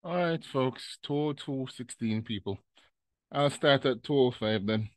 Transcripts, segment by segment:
All right, folks, 20216 people. I'll start at 205 then.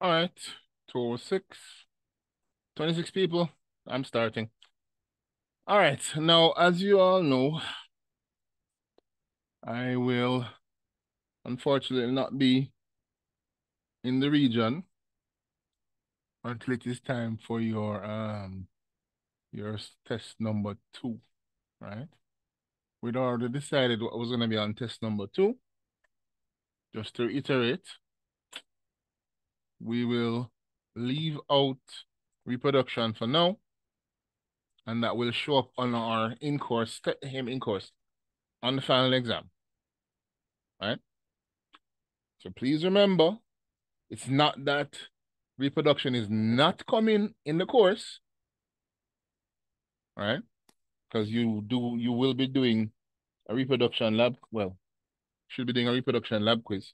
All right, 206, 26 people. I'm starting. All right, now, as you all know, I will unfortunately not be in the region until it is time for your test number 2, right? We'd already decided what was going to be on test number 2. Just to reiterate, we will leave out reproduction for now, and that will show up on our in-course, him in-course, on the final exam, right? So please remember, it's not that reproduction is not coming in the course, right? Because you will be doing a reproduction lab, well, should be doing a reproduction lab quiz.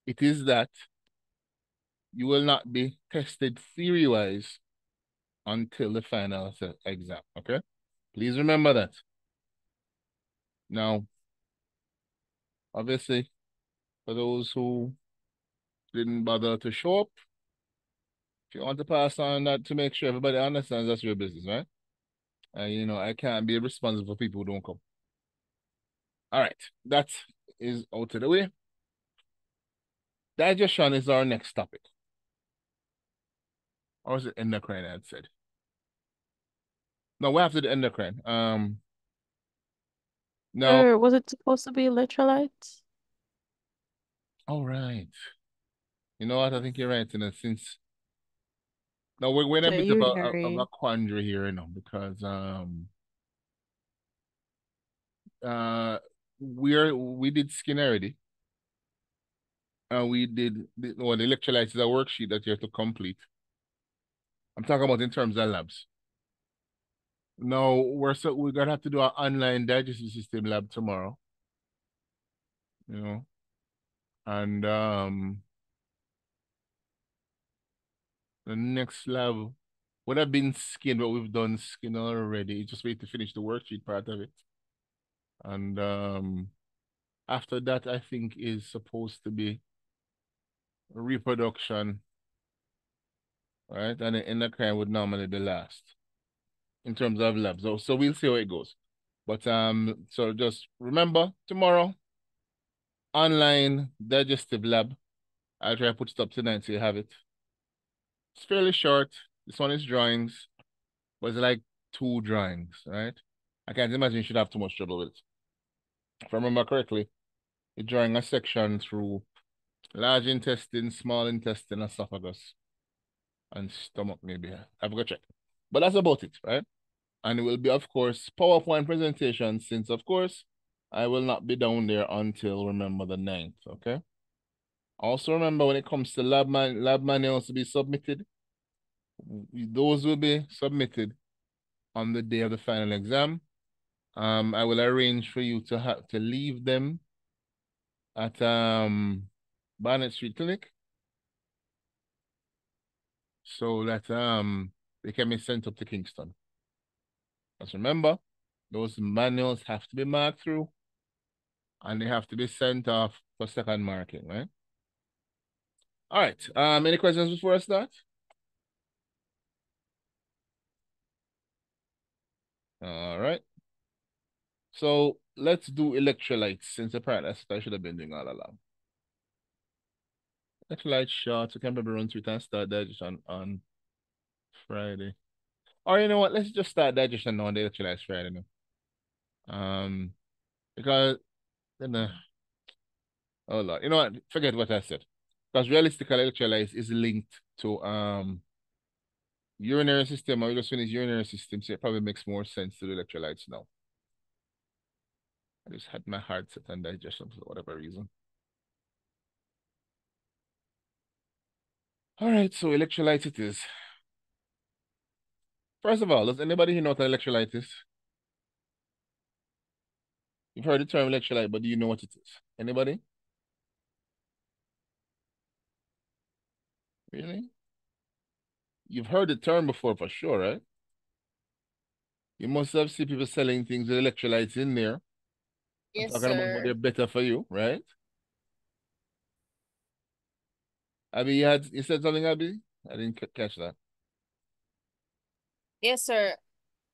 It is that you will not be tested theory-wise until the final exam, okay? Please remember that. Now, obviously, for those who didn't bother to show up, if you want to pass on that to make sure everybody understands, that's your business, right? I can't be responsible for people who don't come. All right, that is out of the way. Digestion is our next topic. Or is it endocrine, I had said? No, we have to do endocrine. Now, Or was it supposed to be electrolytes? all right. You know what? I think you're right in a sense. Now we're in a The bit of a urinary. quandary here, because uh we did skin already. We did the electrolytes is a worksheet that you have to complete. I'm talking about in terms of labs. No, we're gonna have to do an online digestive system lab tomorrow, you know. And the next lab would have been skin, but we've done skin already. Just wait to finish the worksheet part of it. And after that, I think is supposed to be reproduction, right? And the endocrine would normally be last in terms of labs. So we'll see how it goes. But so just remember tomorrow, online digestive lab. I'll try to put it up tonight so you have it. It's fairly short. This one is drawings, but it's like two drawings, right? I can't imagine you should have too much trouble with it. If I remember correctly, you're drawing a section through large intestine, small intestine, esophagus, and stomach maybe. I've got to check. But that's about it, right? And it will be, of course, PowerPoint presentation since, of course, I will not be down there until, remember, the 9th, okay? Also remember when it comes to lab manuals to be submitted, those will be submitted on the day of the final exam. I will arrange for you to have to leave them at Barnett Street Clinic so that they can be sent up to Kingston. Just remember, those manuals have to be marked through and they have to be sent off for second marking, right? All right. Any questions before I start? All right. So let's do electrolytes since apparently that's what I should have been doing all along. Electrolyte shots. We can probably run through it and start digestion on Friday. Or you know what? Let's just start digestion on the electrolytes Friday now. Because then oh Lord, you know what? Forget what I said. Because realistically, electrolytes is linked to urinary system. Or we just finished urinary system, so it probably makes more sense to do electrolytes now. I just had my heart set on digestion for whatever reason. All right, so electrolytes it is. First of all, does anybody here know what an electrolyte is? You've heard the term electrolyte, but do you know what it is? Anybody? Really? You've heard the term before for sure, right? You must have seen people selling things with electrolytes in there. I'm Yes, talking about what sir. they're better for you, right? Abby, you said something, Abby? I didn't catch that. Yes, sir.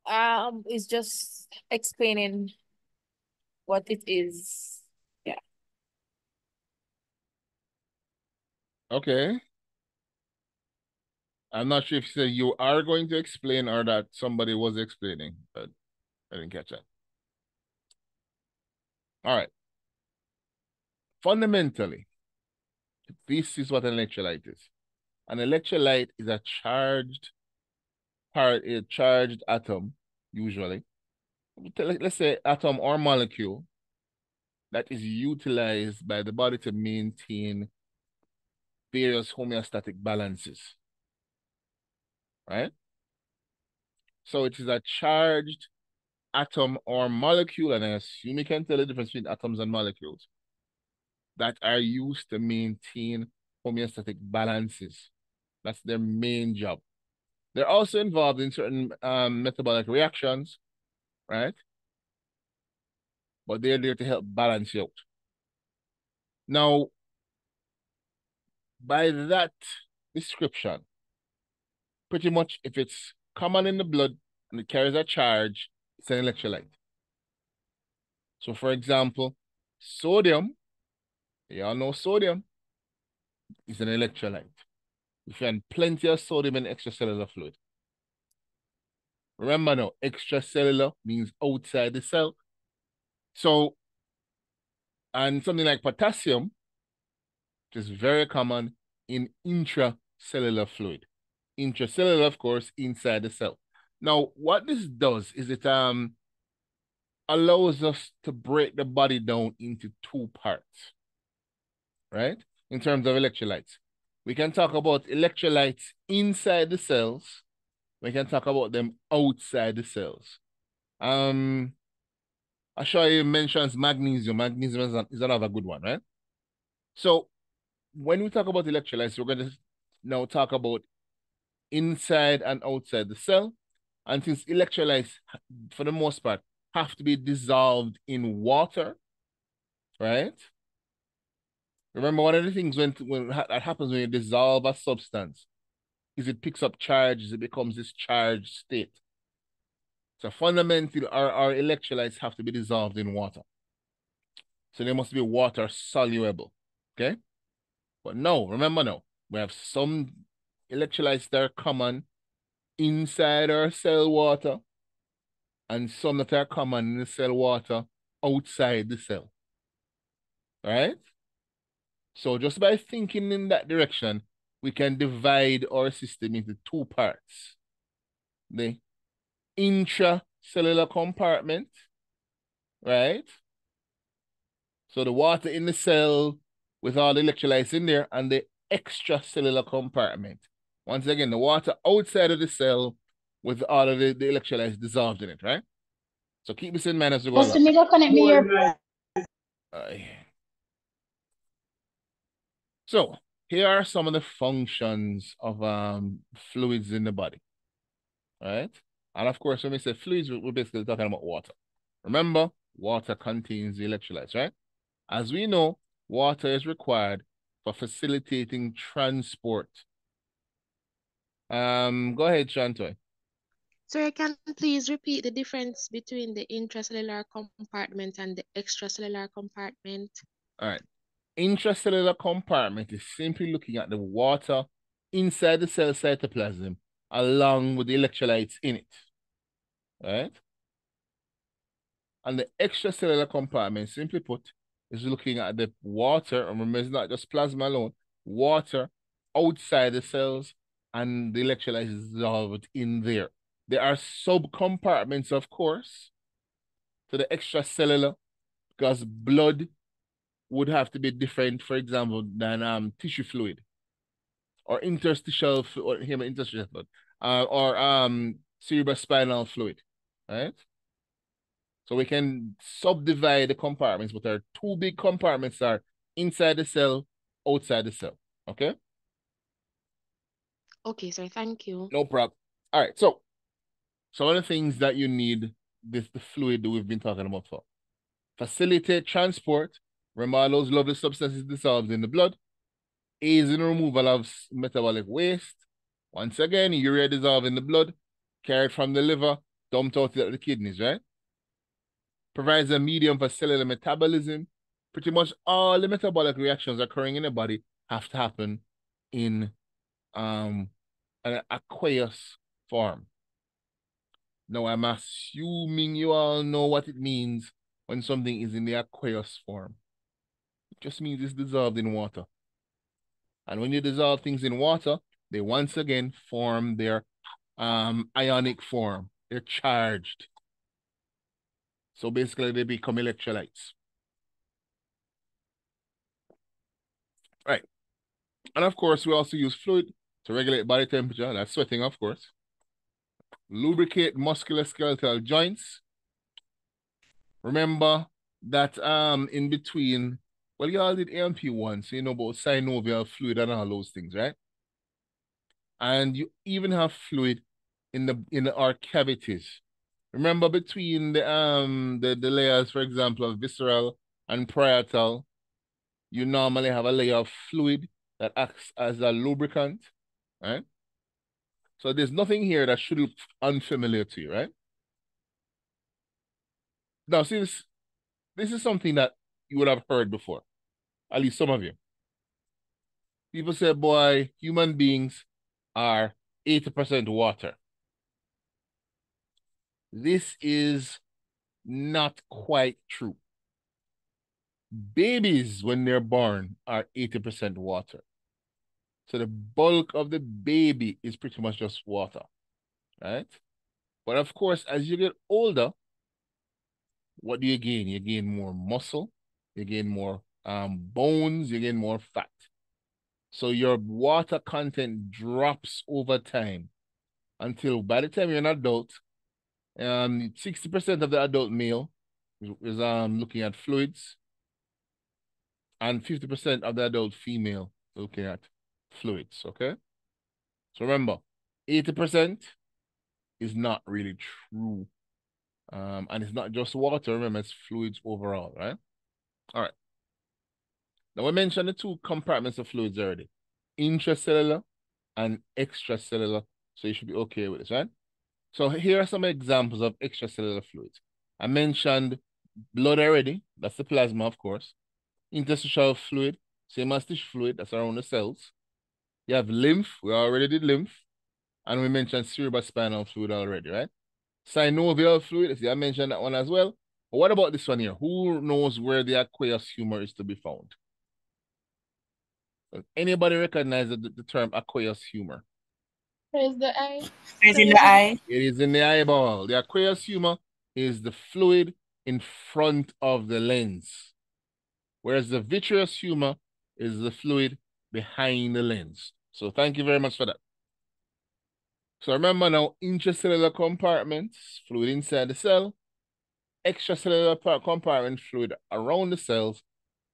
It's just explaining what it is. Yeah. Okay. I'm not sure if you said you are going to explain or that somebody was explaining, but I didn't catch that. All right. Fundamentally, this is what an electrolyte is. An electrolyte is a charged atom, usually. Let's say atom or molecule that is utilized by the body to maintain various homeostatic balances, right? So it is a charged atom or molecule, and I assume you can tell the difference between atoms and molecules that are used to maintain homeostatic balances. That's their main job. They're also involved in certain metabolic reactions, right? but they're there to help balance you out. Now, by that description, pretty much if it's common in the blood and it carries a charge, it's an electrolyte. So, for example, sodium, you all know sodium is an electrolyte. We find plenty of sodium in extracellular fluid. Remember now, extracellular means outside the cell. So, and something like potassium, which is very common in intracellular fluid. Intracellular, of course, inside the cell. Now, what this does is it allows us to break the body down into two parts, right? In terms of electrolytes. We can talk about electrolytes inside the cells. We can talk about them outside the cells. I sure you mentions magnesium. Magnesium is another good one, right? So when we talk about electrolytes, we're going to now talk about inside and outside the cell. And since electrolytes, for the most part, have to be dissolved in water, right? Remember, one of the things that happens when you dissolve a substance is it picks up charges, it becomes this charged state. So fundamentally, our electrolytes have to be dissolved in water. So they must be water soluble, okay? But no, remember now, we have some electrolytes that are common inside our cell water and some that are common in the cell water outside the cell, right? So just by thinking in that direction, we can divide our system into two parts. The intracellular compartment, right? So the water in the cell with all the electrolytes in there, and the extracellular compartment. Once again, the water outside of the cell with all of the electrolytes dissolved in it, right? So keep this in mind as we go Just along. me go connect me here. So here are some of the functions of fluids in the body, right? And of course, when we say fluids, we're basically talking about water. Remember, water contains the electrolytes, right? As we know, water is required for facilitating transport. Go ahead, Shantoy. Sir, can you please repeat the difference between the intracellular compartment and the extracellular compartment? All right. Intracellular compartment is simply looking at the water inside the cell cytoplasm along with the electrolytes in it, right? And the extracellular compartment, simply put, is looking at the water, and remember, it's not just plasma alone, water outside the cells and the electrolytes dissolved in there. There are subcompartments, of course, to the extracellular, because blood would have to be different, for example, than tissue fluid or interstitial or interstitial fluid or cerebrospinal fluid, right? So we can subdivide the compartments, but there are two big compartments that are inside the cell, outside the cell. Okay? Okay, sir, thank you. No problem. All right, so some of the things that you need the fluid that we've been talking about for. Facilitate transport. Remember all those lovely substances dissolved in the blood. Aids in removal of metabolic waste. Once again, urea dissolved in the blood, carried from the liver, dumped out to the kidneys, right? Provides a medium for cellular metabolism. Pretty much all the metabolic reactions occurring in the body have to happen in an aqueous form. Now, I'm assuming you all know what it means when something is in the aqueous form. It just means it's dissolved in water. And when you dissolve things in water, they once again form their ionic form. They're charged. So basically, they become electrolytes. Right. And of course, we also use fluid to regulate body temperature. That's sweating, of course. Lubricate musculoskeletal joints. Remember that in between, well, you all did AMP once, so you know about synovial fluid and all those things, right? And you even have fluid in our cavities. Remember between the layers, for example, of visceral and parietal, you normally have a layer of fluid that acts as a lubricant, right? So there's nothing here that should look unfamiliar to you, right? Now, see this is something that you would have heard before, at least some of you. People say, boy, human beings are 80% water. This is not quite true. Babies, when they're born, are 80% water. So the bulk of the baby is pretty much just water, right? But of course, as you get older, what do you gain? You gain more muscle, you gain more bones, you gain more fat. So your water content drops over time until by the time you're an adult, 60% of the adult male is looking at fluids, and 50% of the adult female looking at fluids. Okay. So remember, 80% is not really true. And it's not just water, remember, it's fluids overall, right? All right. Now we mentioned the two compartments of fluids already, intracellular and extracellular. So you should be okay with this, right? So here are some examples of extracellular fluids. I mentioned blood already, that's the plasma, of course. Interstitial fluid, same as tissue fluid, that's around the cells. You have lymph, we already did lymph. And we mentioned cerebrospinal fluid already, right? Synovial fluid, see, I mentioned that one as well. But what about this one here? Who knows where the aqueous humor is to be found? Does anybody recognize the term aqueous humor? Where's the eye? It's in the eye. It is in the eyeball. The aqueous humor is the fluid in front of the lens, whereas the vitreous humor is the fluid behind the lens. So thank you very much for that. So remember now, intracellular compartments, fluid inside the cell, extracellular compartment, fluid around the cells,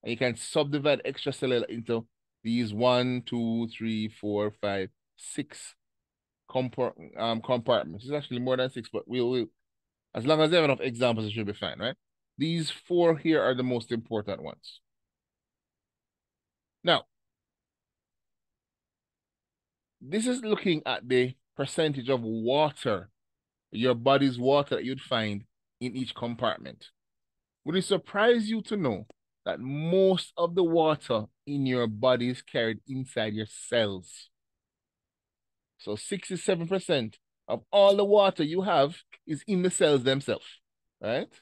and you can subdivide extracellular into these 1, 2, 3, 4, 5, 6 compartments. It's actually more than 6, but we'll as long as they have enough examples, it should be fine, right? These 4 here are the most important ones. Now, this is looking at the percentage of water, your body's water that you'd find in each compartment. Would it surprise you to know that most of the water in your body is carried inside your cells? So 67% of all the water you have is in the cells themselves, right?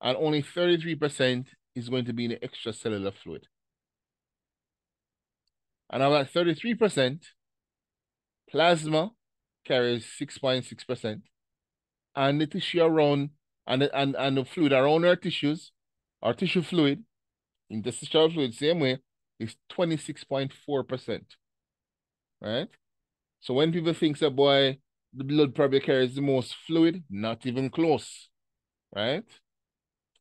And only 33% is going to be in the extracellular fluid. And of that 33%, plasma carries 6.6%, and the tissue around and the fluid around our tissues, our tissue fluid, interstitial fluid, same way, is 26.4%. Right? So when people think that, boy, the blood probably carries the most fluid, not even close. Right?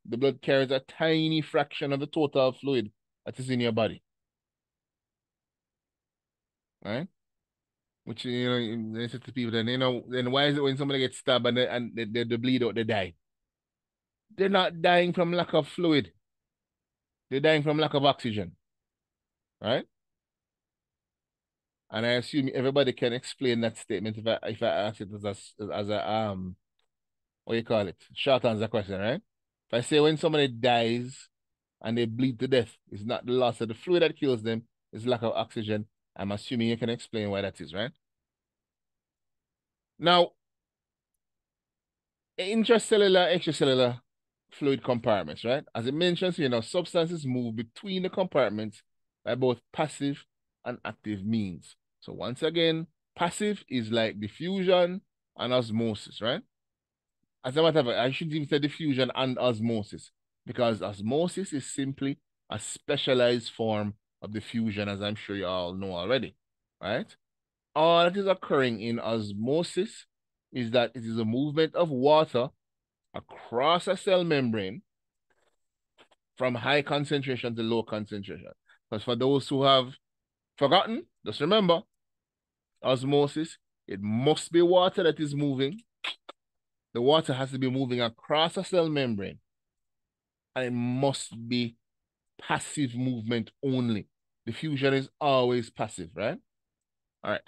The blood carries a tiny fraction of the total fluid that is in your body. Right? Which, they say to people, then why is it when somebody gets stabbed and they bleed out, they die? They're not dying from lack of fluid. They're dying from lack of oxygen. Right? And I assume everybody can explain that statement if I ask it as a what do you call it? Short answer question, right? If I say when somebody dies and they bleed to death, it's not the loss of the fluid that kills them, it's lack of oxygen. I'm assuming you can explain why that is, right? Now, intracellular, extracellular fluid compartments, right? As it mentions here, substances move between the compartments by both passive and active means. So once again, passive is like diffusion and osmosis, right? As a matter of fact, I should even say diffusion and osmosis, because osmosis is simply a specialized form of diffusion, as I'm sure you all know already, right? All that is occurring in osmosis is that it is a movement of water across a cell membrane from high concentration to low concentration. Because for those who have forgotten, just remember, osmosis, it must be water that is moving the water has to be moving across a cell membrane, and it must be passive movement only. Diffusion is always passive, right? All right.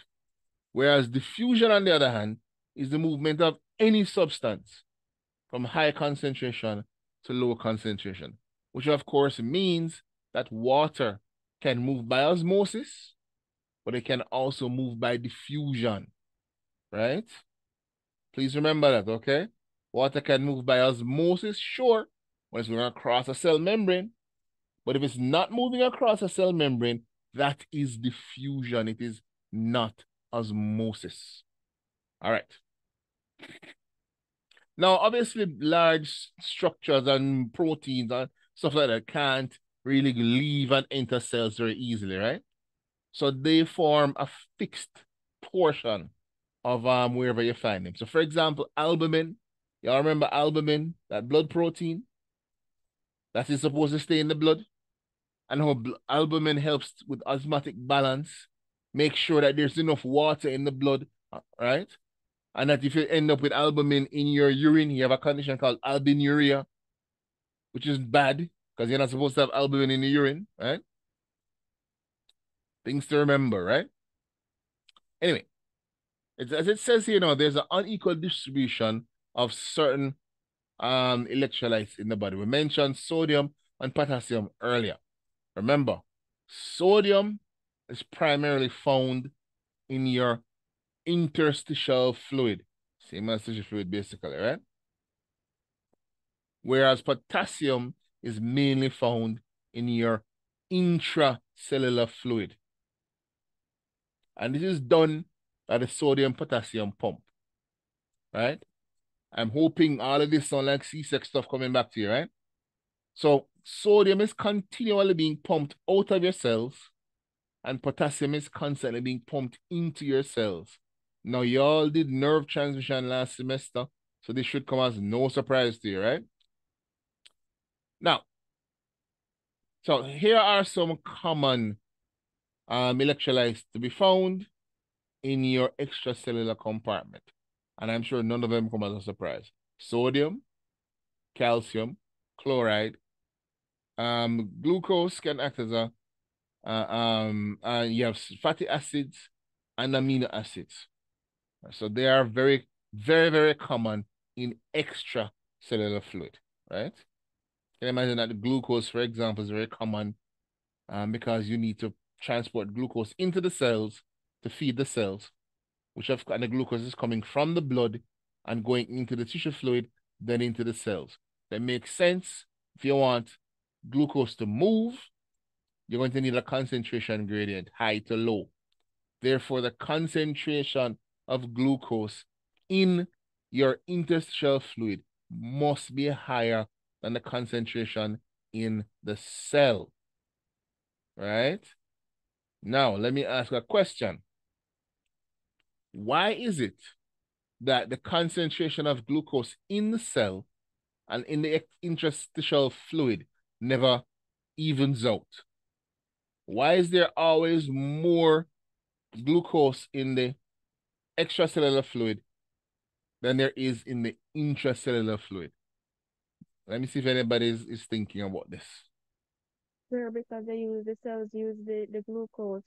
Whereas diffusion, on the other hand, is the movement of any substance from high concentration to low concentration, which of course means that water can move by osmosis, but it can also move by diffusion, right? Please remember that, okay? Water can move by osmosis, sure, when it's going across a cell membrane, but if it's not moving across a cell membrane, that is diffusion. It is not osmosis. All right. Now, obviously, large structures and proteins and stuff like that can't really leave and enter cells very easily, right? So they form a fixed portion of wherever you find them. So, for example, albumin. Y'all remember albumin, that blood protein that is supposed to stay in the blood? And how albumin helps with osmotic balance, make sure that there's enough water in the blood, right? And that if you end up with albumin in your urine, you have a condition called albinuria, which is bad because you're not supposed to have albumin in the urine, right? Things to remember, right? Anyway, as it says here now, there's an unequal distribution of certain electrolytes in the body. We mentioned sodium and potassium earlier. Remember, sodium is primarily found in your interstitial fluid, same as tissue fluid basically, right? Whereas potassium is mainly found in your intracellular fluid. And this is done by the sodium-potassium pump, right? I'm hoping all of this sound like C-sex stuff coming back to you, right? So sodium is continually being pumped out of your cells, and potassium is constantly being pumped into your cells. Now, y'all did nerve transmission last semester, so this should come as no surprise to you, right? Now, so here are some common electrolytes to be found in your extracellular compartment. And I'm sure none of them come as a surprise. Sodium, calcium, chloride, glucose can act as a, you have fatty acids and amino acids. So they are very, very, very common in extracellular fluid, right? Can you imagine that the glucose, for example, is very common because you need to transport glucose into the cells to feed the cells, and the glucose is coming from the blood and going into the tissue fluid, then into the cells. That makes sense. If you want glucose to move, you're going to need a concentration gradient, high to low. Therefore, the concentration of glucose in your interstitial fluid must be higher than the concentration in the cell, right? Now, let me ask a question. Why is it that the concentration of glucose in the cell and in the interstitial fluid never evens out? Why is there always more glucose in the extracellular fluid than there is in the intracellular fluid? Let me see if anybody is thinking about this. Sure, because the cells use the glucose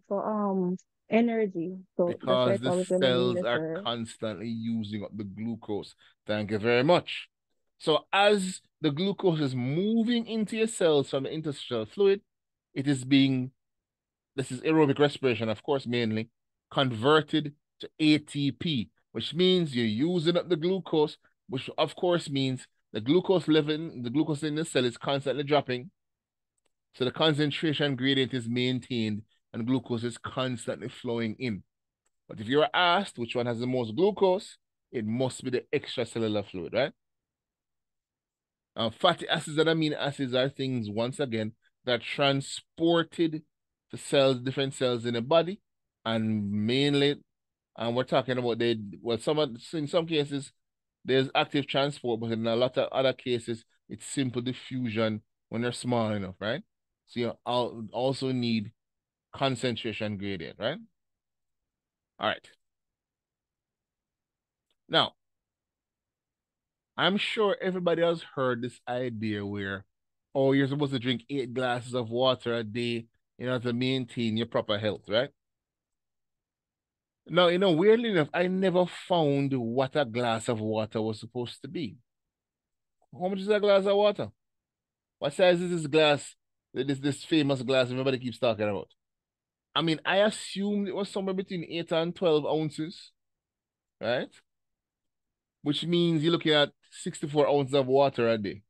for energy. So that's why Because it's the always gonna be cells are lesser. constantly using up the glucose. Thank you very much. So as the glucose is moving into your cells from the interstitial fluid, it is being, this is aerobic respiration, of course, mainly, converted to ATP, which means you're using up the glucose, which of course means the glucose in the cell is constantly dropping. So the concentration gradient is maintained and glucose is constantly flowing in. But if you're asked which one has the most glucose, it must be the extracellular fluid, right? Fatty acids and amino acids are things, once again, that are transported to cells, different cells in the body, and mainly, and we're talking about in some cases, there's active transport, but in a lot of other cases, it's simple diffusion when they're small enough, right? So you also need concentration gradient, right? All right. Now, I'm sure everybody has heard this idea where, oh, you're supposed to drink 8 glasses of water a day in order to maintain your proper health, right? Now, weirdly enough, I never found what a glass of water was supposed to be. How much is a glass of water? What size is this glass? This famous glass everybody keeps talking about. I mean, I assumed it was somewhere between 8 and 12 ounces, right? Which means you're looking at 64 ounces of water a day.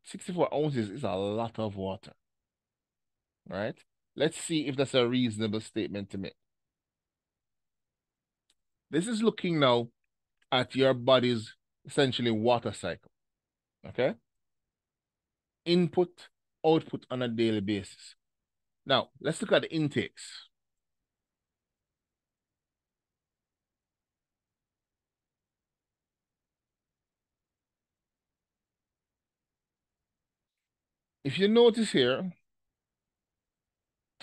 64 ounces is a lot of water, right? Let's see if that's a reasonable statement to make. This is looking now at your body's essentially water cycle, okay? Input, output on a daily basis. Now, let's look at the intakes. If you notice here,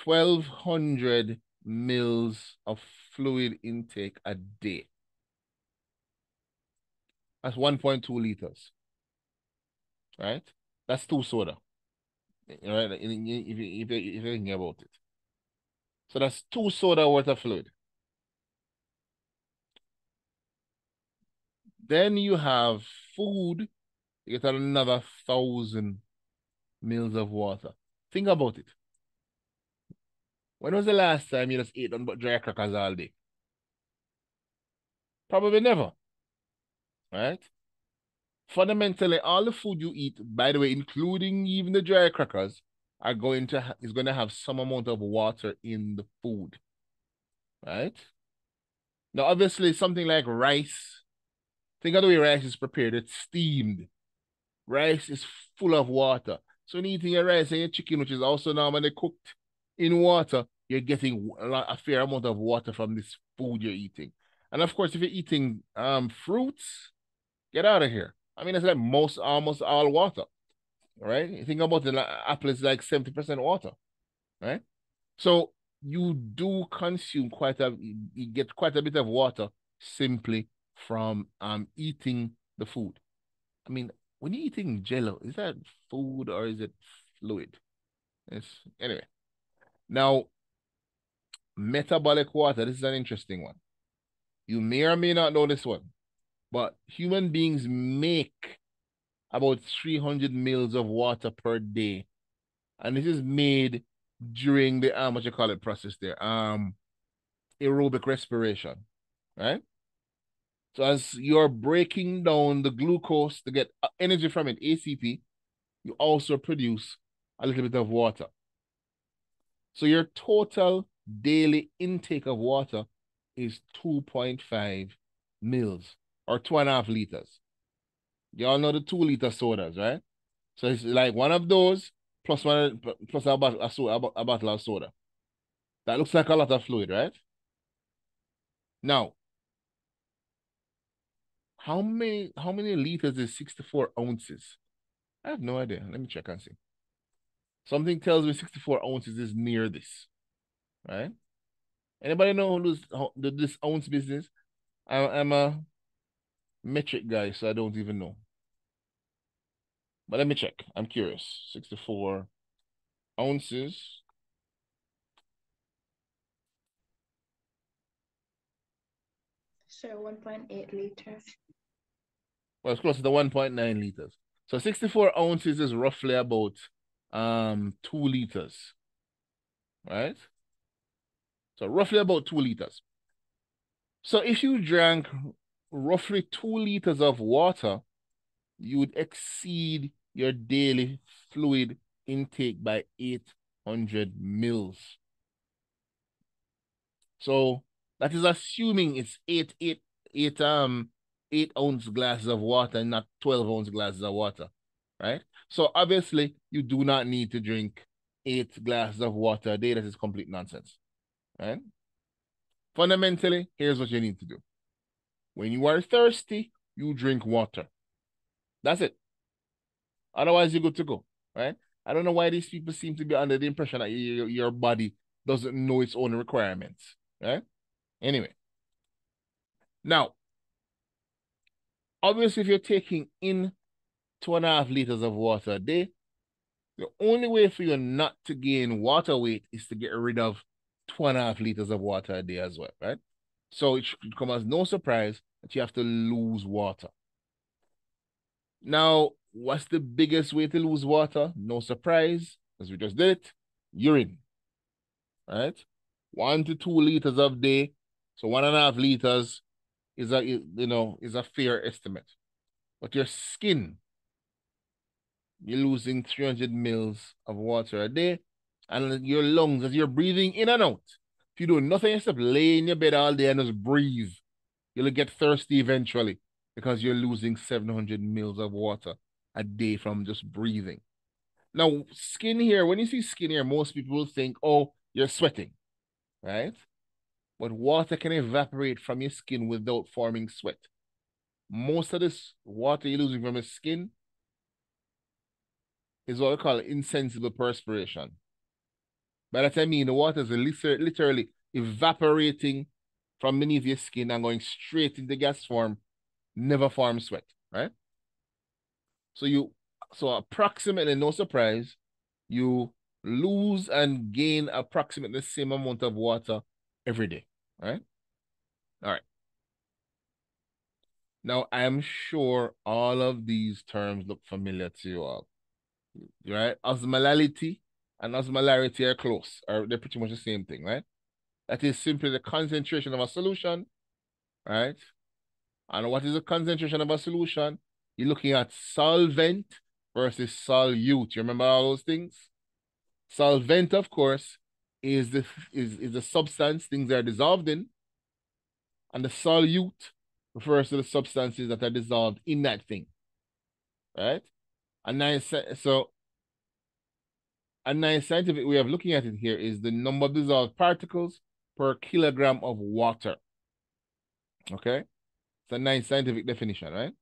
1,200 mils of fluid intake a day. That's 1.2 liters, right? That's 2 soda, right? If you're thinking about it. So that's 2 soda worth of fluid. Then you have food, you get another 1,000 mils of water. Think about it. When was the last time you just ate on but dry crackers all day? Probably never, right? Fundamentally, all the food you eat, by the way, including even the dry crackers, is going to have some amount of water in the food, right? Now, obviously, something like rice. Think of the way rice is prepared. It's steamed. Rice is full of water. So when you're eating your rice and your chicken, which is also normally cooked in water, you're getting a fair amount of water from this food you're eating. And of course, if you're eating fruits, get out of here. I mean, it's like almost all water, right? You think about it, apple is like 70% water, right? So you do consume you get quite a bit of water simply from eating the food. I mean, when you're eating jello, is that food or is it fluid? Anyway. Now, metabolic water, this is an interesting one. You may or may not know this one, but human beings make about 300 mils of water per day. And this is made during the what you call it process there. Aerobic respiration, right? So as you're breaking down the glucose to get energy from it, ACP, you also produce a little bit of water. So your total daily intake of water is 2.5 mils or 2.5 liters. You all know the 2 liter sodas, right? So it's like one of those plus a bottle of soda. That looks like a lot of fluid, right? Now, how many liters is 64 ounces? I have no idea. Let me check and see. Something tells me 64 ounces is near this, right? Anybody know this ounce business? I'm a metric guy, so I don't even know. But let me check. I'm curious. 64 ounces. So 1.8 liters. Well, it's close to the 1.9 liters. So 64 ounces is roughly about 2 liters, right? So roughly about 2 liters. So if you drank roughly 2 liters of water, you would exceed your daily fluid intake by 800 mils. So that is assuming it's 8 ounce glasses of water and not 12-ounce glasses of water, right? So obviously you do not need to drink 8 glasses of water a day. That is complete nonsense, right? Fundamentally, here's what you need to do. When you are thirsty, you drink water. That's it. Otherwise, you're good to go, right? I don't know why these people seem to be under the impression that your body doesn't know its own requirements, right? Anyway, now Obviously, if you're taking in 2.5 liters of water a day, the only way for you not to gain water weight is to get rid of 2.5 liters of water a day as well, right? So it should come as no surprise that you have to lose water. Now, what's the biggest way to lose water? No surprise, as we just did it, urine, right? 1 to 2 liters a day. So 1.5 liters is a fair estimate. But your skin, you're losing 300 mils of water a day. And your lungs, as you're breathing in and out, if you do nothing except lay in your bed all day and just breathe, you'll get thirsty eventually because you're losing 700 mils of water a day from just breathing. Now, skin here, when you see skin here, most people will think, oh, you're sweating, right? But water can evaporate from your skin without forming sweat. Most of this water you're losing from your skin is what we call insensible perspiration. By that I mean the water is literally evaporating from beneath your skin and going straight into gas form, never form sweat, right? So approximately, no surprise, you lose and gain approximately the same amount of water every day, right? All right. Now, I'm sure all of these terms look familiar to you all, right? Osmolality and osmolarity are close, or they're pretty much the same thing, right? That is simply the concentration of a solution, right? And what is the concentration of a solution? You're looking at solvent versus solute. You remember all those things? Solvent, of course, is the substance things are dissolved in, and the solute refers to the substances that are dissolved in that thing, right? And so a nice scientific way of looking at it here is the number of dissolved particles per kilogram of water. Okay? It's a nice scientific definition, right?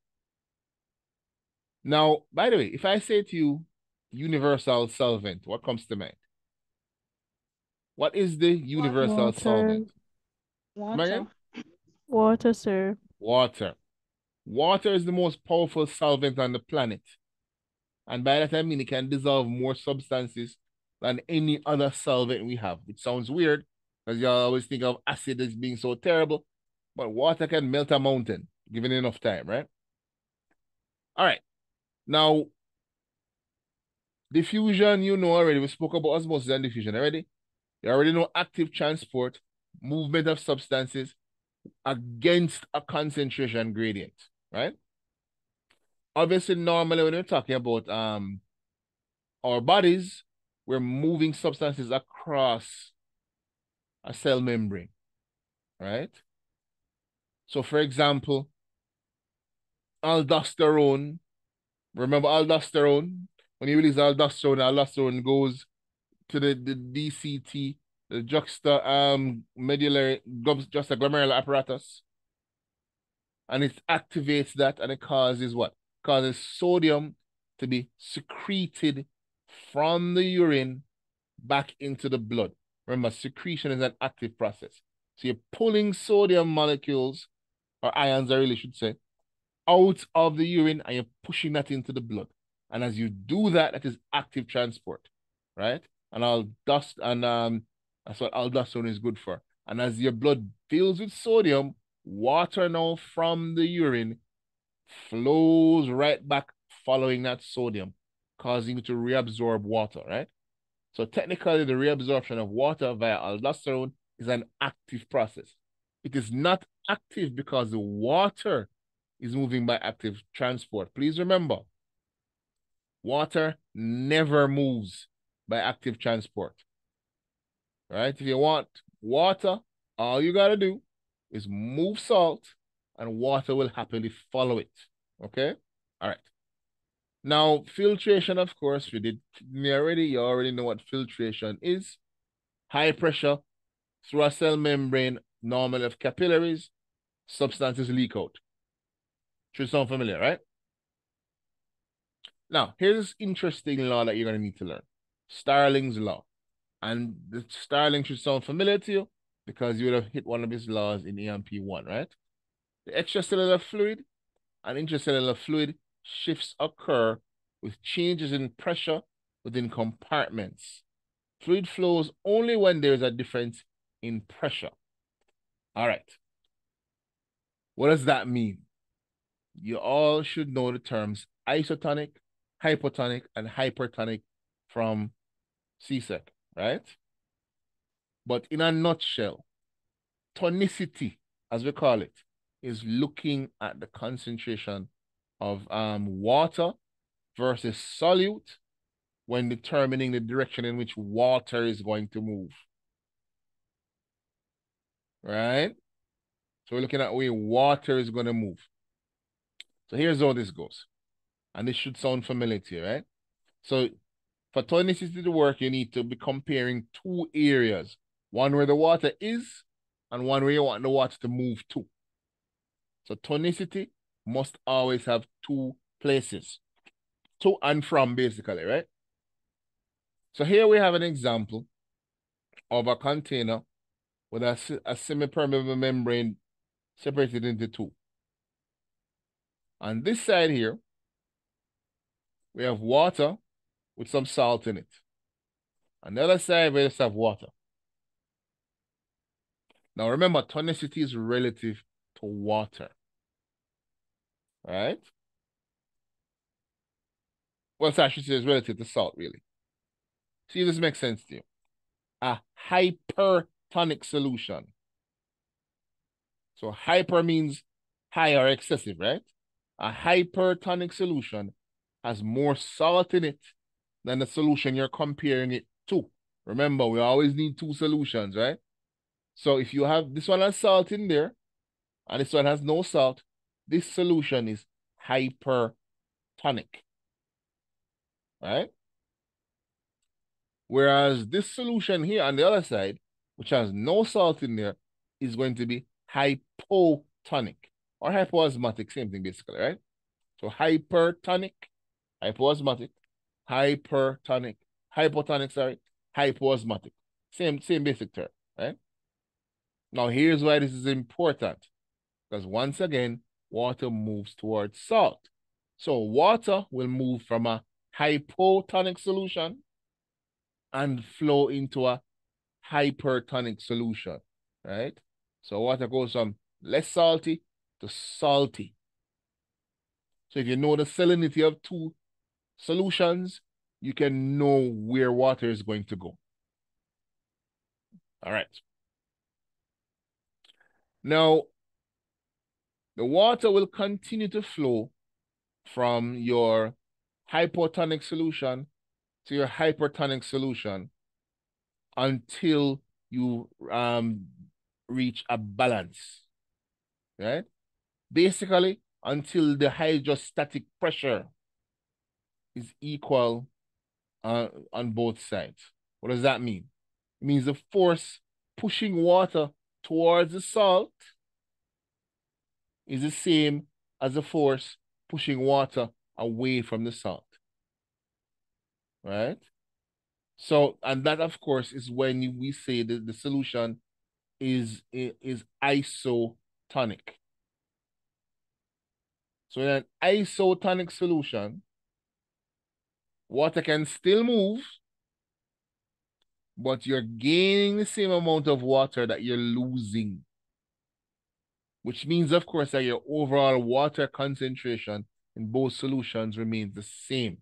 Now, by the way, if I say to you universal solvent, what comes to mind? What is the universal Water. solvent? Come Water. again? Water, sir. Water. Water is the most powerful solvent on the planet. And by that I mean it can dissolve more substances than any other solvent we have, which sounds weird because you always think of acid as being so terrible, but water can melt a mountain given enough time, right? All right. Now, diffusion, you know already. We spoke about osmosis and diffusion already. You already know active transport, movement of substances against a concentration gradient, right? Obviously, normally when we're talking about our bodies, we're moving substances across a cell membrane, right? So, for example, aldosterone. Remember aldosterone? When you release aldosterone goes to the DCT, the juxtaglomerular apparatus, and it activates that, and it causes what? Causes sodium to be secreted from the urine back into the blood. Remember, secretion is an active process. So you're pulling sodium molecules, or ions, I really should say, out of the urine and you're pushing that into the blood. And as you do that, that is active transport, right? And that's what aldosterone is good for. And as your blood fills with sodium, water now from the urine flows right back following that sodium, causing you to reabsorb water, right? So technically, the reabsorption of water via aldosterone is an active process. It is not active because the water is moving by active transport. Please remember, water never moves by active transport. Right? If you want water, all you got to do is move salt and water will happily follow it. Okay? All right. Now, filtration, of course, we did me already. You already know what filtration is. High pressure through a cell membrane, normally of capillaries, substances leak out. Should sound familiar, right? Now, here's this interesting law that you're going to need to learn. Starling's law. And the Starling should sound familiar to you because you would have hit one of his laws in EMP1, right? The extracellular fluid and intracellular fluid shifts occur with changes in pressure within compartments. Fluid flows only when there is a difference in pressure. All right. What does that mean? You all should know the terms isotonic, hypotonic, and hypertonic from CSEC, right? But in a nutshell, tonicity, as we call it, is looking at the concentration of water versus solute when determining the direction in which water is going to move. Right? So we're looking at where water is going to move. So here's how this goes. And this should sound familiar to you, right? So for tonicity to work, you need to be comparing two areas. One where the water is and one where you want the water to move to. So tonicity must always have two places. To and from, basically, right? So here we have an example of a container with a semi-permeable membrane separated into two. On this side here, we have water with some salt in it. On the other side, we just have water. Now remember, tonicity is relative to water, right? Well, so I should say it's relative to salt, really. See if this makes sense to you. A hypertonic solution. So hyper means high or excessive, right? A hypertonic solution has more salt in it than the solution you're comparing it to. Remember, we always need two solutions, right? So if you have this one has salt in there and this one has no salt, this solution is hypertonic, right? Whereas this solution here on the other side, which has no salt in there, is going to be hypotonic or hypoosmotic, same thing basically, right? So hypertonic, hypoosmotic, hypertonic, hypotonic, sorry, hypoosmotic. Same basic term, right? Now here's why this is important. Because once again, water moves towards salt. So water will move from a hypotonic solution and flow into a hypertonic solution, right? So water goes from less salty to salty. So if you know the salinity of two solutions, you can know where water is going to go. All right. Now, the water will continue to flow from your hypotonic solution to your hypertonic solution until you reach a balance, right? Basically, until the hydrostatic pressure is equal on both sides. What does that mean? It means the force pushing water towards the salt is the same as the force pushing water away from the salt, right? So, and that, of course, is when we say that the solution is isotonic. So in an isotonic solution, water can still move, but you're gaining the same amount of water that you're losing. Which means, of course, that your overall water concentration in both solutions remains the same.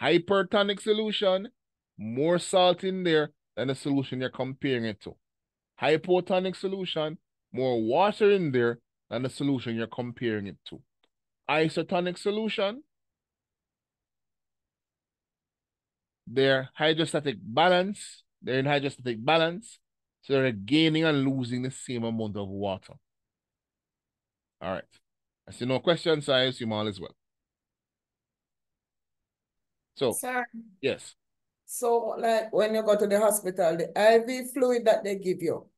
Hypertonic solution, more salt in there than the solution you're comparing it to. Hypotonic solution, more water in there than the solution you're comparing it to. Isotonic solution, they're hydrostatic balance. They're in hydrostatic balance. So they're gaining and losing the same amount of water. All right. I see no questions, so I assume all is well. So, Sir, yes. so like when you go to the hospital, the IV fluid that they give you,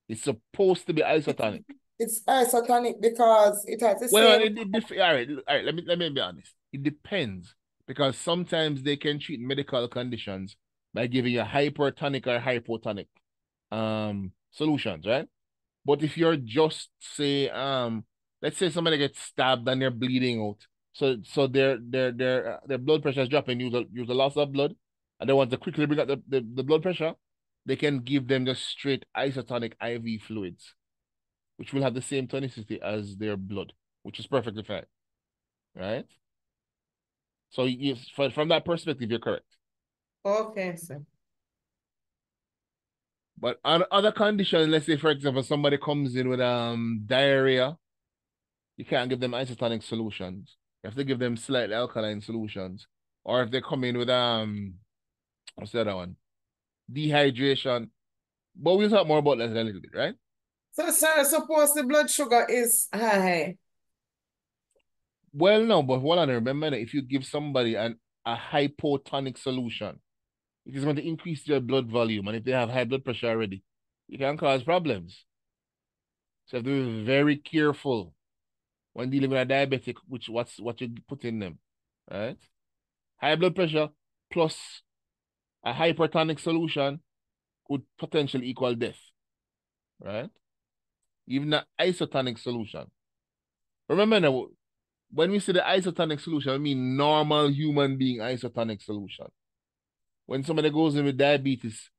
It's supposed to be isotonic. it's isotonic because it has the Well, same. all right, let me be honest. It depends because sometimes they can treat medical conditions by giving you hypertonic or hypotonic solutions, right? But if you're just say let's say somebody gets stabbed and they're bleeding out. So their blood pressure is dropping. Use the loss of blood, and they want to quickly bring up the blood pressure. They can give them just straight isotonic IV fluids, which will have the same tonicity as their blood, which is perfectly fine, right? So from that perspective, you're correct. Okay, sir. But on other conditions, let's say for example, somebody comes in with diarrhea, you can't give them isotonic solutions. You have to give them slightly alkaline solutions. Or if they come in with what's the other one? Dehydration. But we'll talk more about that in a little bit, right? So, sir, suppose the blood sugar is high. Well, no, but hold on, remember that if you give somebody a hypotonic solution, it is going to increase their blood volume. And if they have high blood pressure already, it can cause problems. So you have to be very careful when dealing with a diabetic, what you put in them, right? High blood pressure plus a hypertonic solution could potentially equal death, right? Even an isotonic solution. Remember now, when we say the isotonic solution, I mean normal human being isotonic solution. When somebody goes in with diabetes,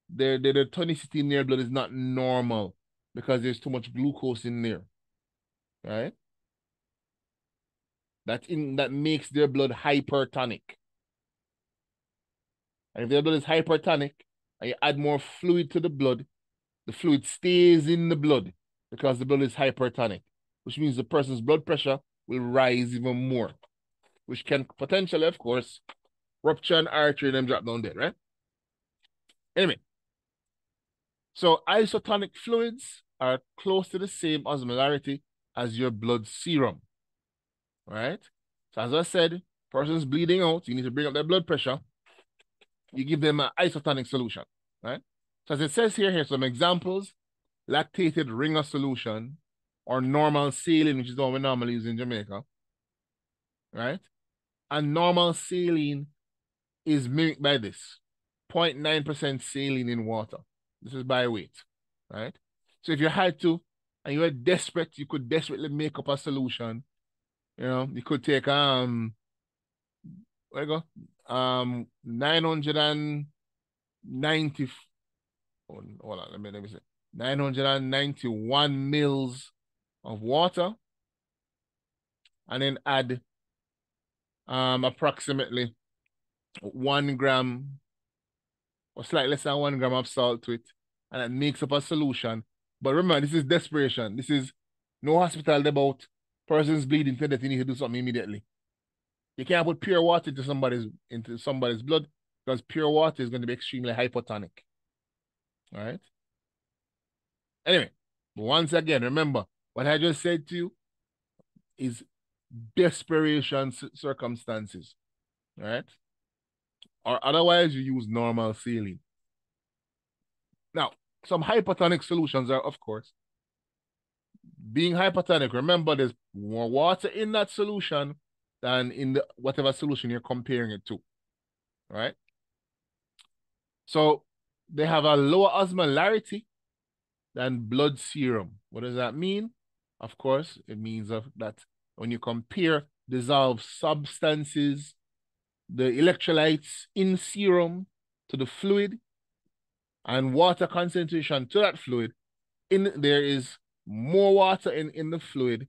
their tonicity in their blood is not normal because there's too much glucose in there, right? That makes their blood hypertonic. And if their blood is hypertonic and you add more fluid to the blood, the fluid stays in the blood because the blood is hypertonic, which means the person's blood pressure will rise even more, which can potentially, of course, rupture an artery and then drop down dead, right? Anyway, so isotonic fluids are close to the same osmolarity as your blood serum, right? So as I said, person's bleeding out, you need to bring up their blood pressure. You give them an isotonic solution, right? So as it says here some examples: lactated ringer solution, or normal saline, which is what we normally use in Jamaica, right? And normal saline is mimicked by this: 0.9% saline in water. This is by weight, right? So if you had to, and you were desperate, you could desperately make up a solution. You could take where you go? 990. Hold on, let me see. 991 mils of water, and then add approximately 1 gram or slightly less than 1 gram of salt to it, and it makes up a solution. But remember, this is desperation. This is no hospital about person's bleeding to death. You need to do something immediately. You can't put pure water into somebody's blood because pure water is going to be extremely hypotonic. All right. Anyway, once again, remember what I just said to you is desperation circumstances. All right. Or otherwise, you use normal saline. Now, some hypotonic solutions are, of course, being hypotonic. Remember, there's more water in that solution than in the whatever solution you're comparing it to, right? So they have a lower osmolarity than blood serum. What does that mean? Of course, it means that when you compare dissolved substances, the electrolytes in serum to the fluid, and water concentration to that fluid, there is more water in the fluid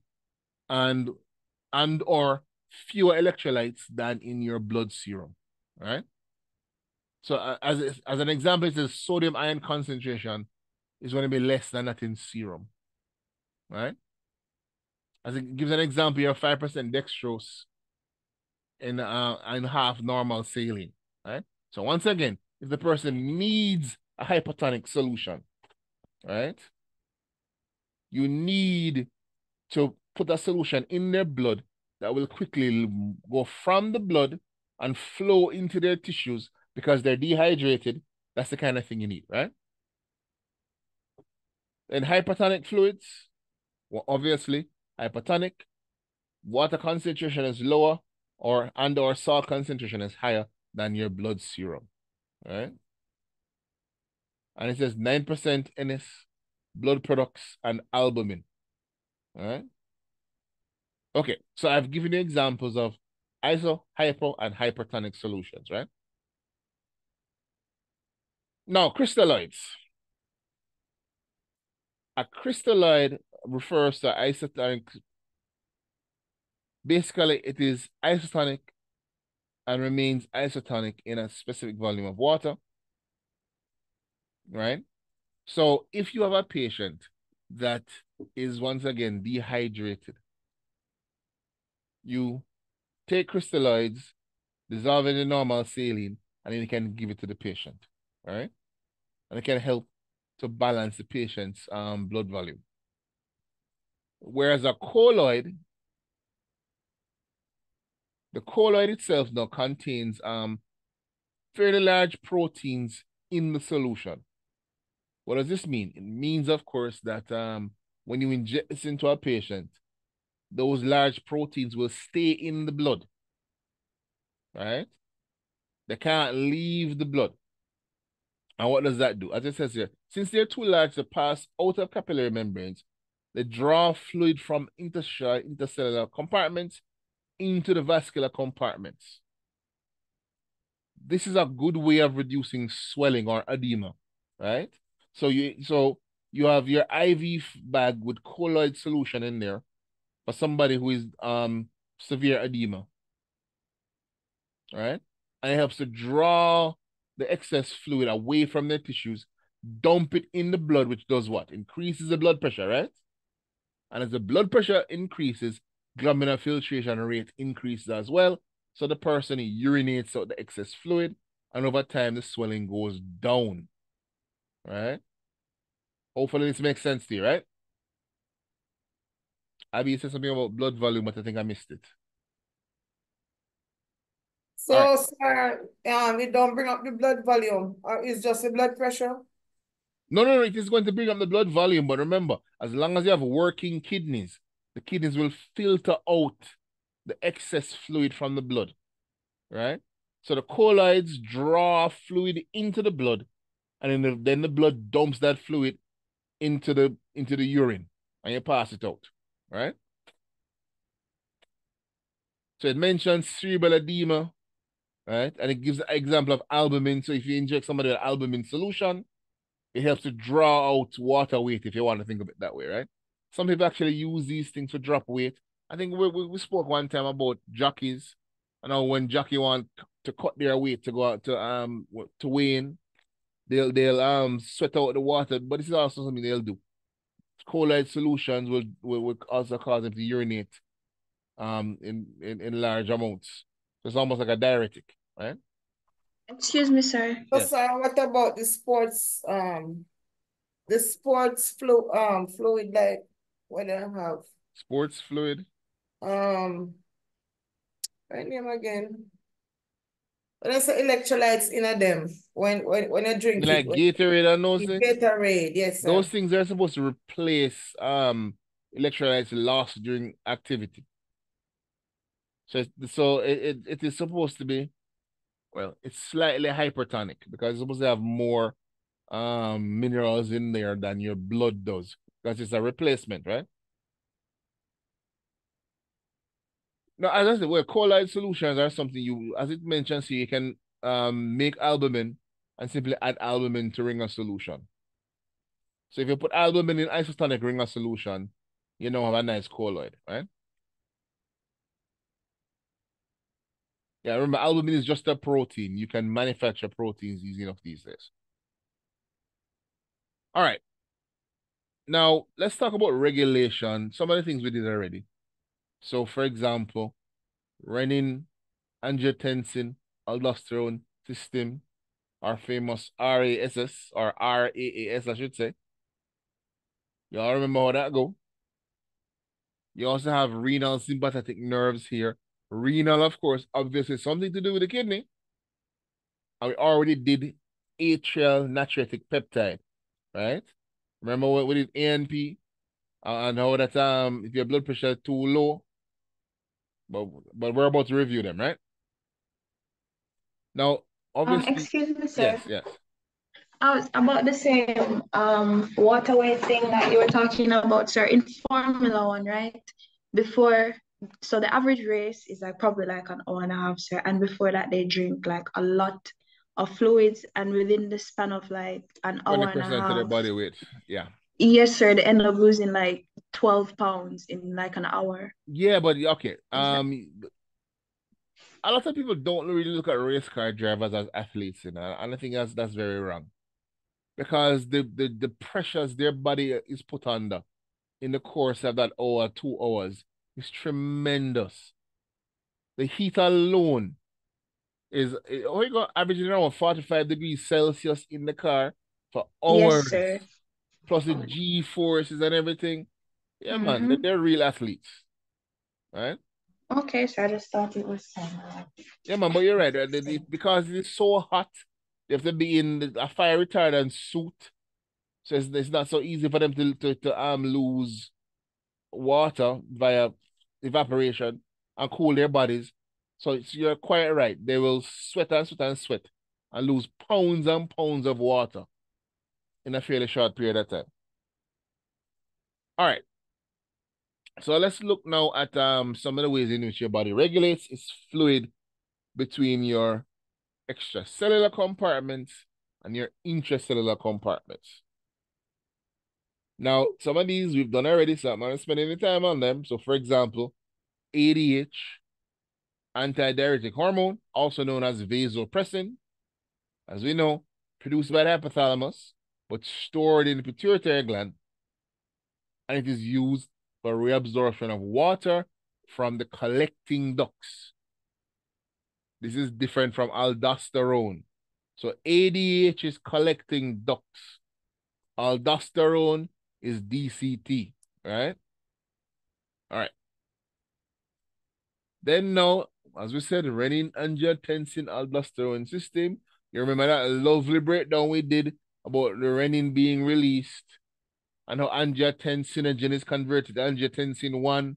and or fewer electrolytes than in your blood serum, right? So as an example, it says sodium ion concentration is going to be less than that in serum, right? As it gives an example, you have 5% dextrose in half normal saline, right? So once again, if the person needs a hypotonic solution, right, you need to put a solution in their blood that will quickly go from the blood and flow into their tissues because they're dehydrated. That's the kind of thing you need, right? In hypertonic fluids, well, obviously, hypertonic, water concentration is lower or salt concentration is higher than your blood serum, right? And it says 9% NS, blood products, and albumin, right? Okay, so I've given you examples of iso, hypo, and hypertonic solutions, right? Now, crystalloids. A crystalloid refers to isotonic. Basically, it is isotonic and remains isotonic in a specific volume of water, right? So if you have a patient that is once again dehydrated, you take crystalloids, dissolve it in normal saline, and then you can give it to the patient, right? And it can help to balance the patient's blood volume. Whereas a colloid, the colloid itself now contains fairly large proteins in the solution. What does this mean? It means, of course, that when you inject this into a patient, those large proteins will stay in the blood, right? They can't leave the blood. And what does that do? As it says here, since they're too large to pass out of capillary membranes, they draw fluid from intercellular compartments into the vascular compartments. This is a good way of reducing swelling or edema, right? So you have your IV bag with colloid solution in there for somebody who is severe edema, right? And it helps to draw the excess fluid away from the tissues, dump it in the blood, which does what? Increases the blood pressure, right? And as the blood pressure increases, glomerular filtration rate increases as well. So the person urinates out the excess fluid, and over time the swelling goes down, right? Hopefully this makes sense to you, right? Abby, you said something about blood volume, but I think I missed it. All right. So, sir, it don't bring up the blood volume, or it's just the blood pressure? No, it is going to bring up the blood volume, but remember, as long as you have working kidneys, the kidneys will filter out the excess fluid from the blood, right? So the colloids draw fluid into the blood, and then the blood dumps that fluid into the urine, and you pass it out, right? So it mentions cerebral edema, right? And it gives an example of albumin. So if you inject somebody with albumin solution, it helps to draw out water weight, if you want to think of it that way, right? Some people actually use these things to drop weight. I think we spoke one time about jockeys. I know when jockey want to cut their weight to go out to weigh in, they'll sweat out the water, but this is also something they'll do. Colloid solutions will also cause them to urinate in large amounts. So it's almost like a diuretic, right? Excuse me, sir. So, Yes. sir, what about the sports fluid, like what do I have? Sports fluid. Right name again. When I say electrolytes in a them, when you drink it, Like Gatorade and those things. Gatorade, yes, sir. Those things are supposed to replace electrolytes lost during activity. So it is supposed to be, well, it's slightly hypertonic because it's supposed to have more minerals in there than your blood does because it's a replacement, right? Now, as I said, well, colloid solutions are something you, as it mentions here, you can make albumin and simply add albumin to Ringer solution. So if you put albumin in isotonic Ringer solution, you now have a nice colloid, right? Yeah, remember, albumin is just a protein. You can manufacture proteins easy enough these days. All right. Now, let's talk about regulation. Some of the things we did already. So, for example, renin, angiotensin, aldosterone system, our famous RASS, or RAAS, I should say. You all remember how that go? You also have renal sympathetic nerves here. Renal, of course, obviously something to do with the kidney. And we already did atrial natriuretic peptide, right? Remember what we did ANP and how that if your blood pressure is too low, but we're about to review them, right? Now, obviously, Excuse me, sir. yes. I was about the same waterway thing that you were talking about, sir, in Formula One, right? Before so the average race is like probably like an hour and a half, sir. And before that, they drink like a lot of fluids, and within the span of like an hour and a 20% of their half, body weight. Yeah. yes, sir, they end up losing like 12 pounds in like an hour. Yeah, but okay. Is that A lot of people don't really look at race car drivers as athletes, and I think that's very wrong. Because the pressures their body is put under in the course of that hour, 2 hours is tremendous. The heat alone is we got averaging around 45 degrees Celsius in the car for yes, hours, sir. plus the G forces and everything. Yeah, man, Mm-hmm. they're real athletes, right? Okay, so I just thought it was Yeah, man, but you're right. Because it's so hot, they have to be in a fire retardant suit. So it's not so easy for them to lose water via evaporation and cool their bodies. So you're quite right. They will sweat and sweat and sweat and lose pounds and pounds of water in a fairly short period of time. All right. So let's look now at some of the ways in which your body regulates its fluid between your extracellular compartments and your intracellular compartments. Now, some of these we've done already, so I'm not spending any time on them. So, for example, ADH, antidiuretic hormone, also known as vasopressin, as we know, produced by the hypothalamus, but stored in the pituitary gland, and it is used for reabsorption of water from the collecting ducts. This is different from aldosterone. So ADH is collecting ducts. Aldosterone is DCT, right? All right. Then now, as we said, renin, angiotensin, aldosterone system. You remember that lovely breakdown we did about the renin being released and how angiotensinogen is converted to angiotensin 1,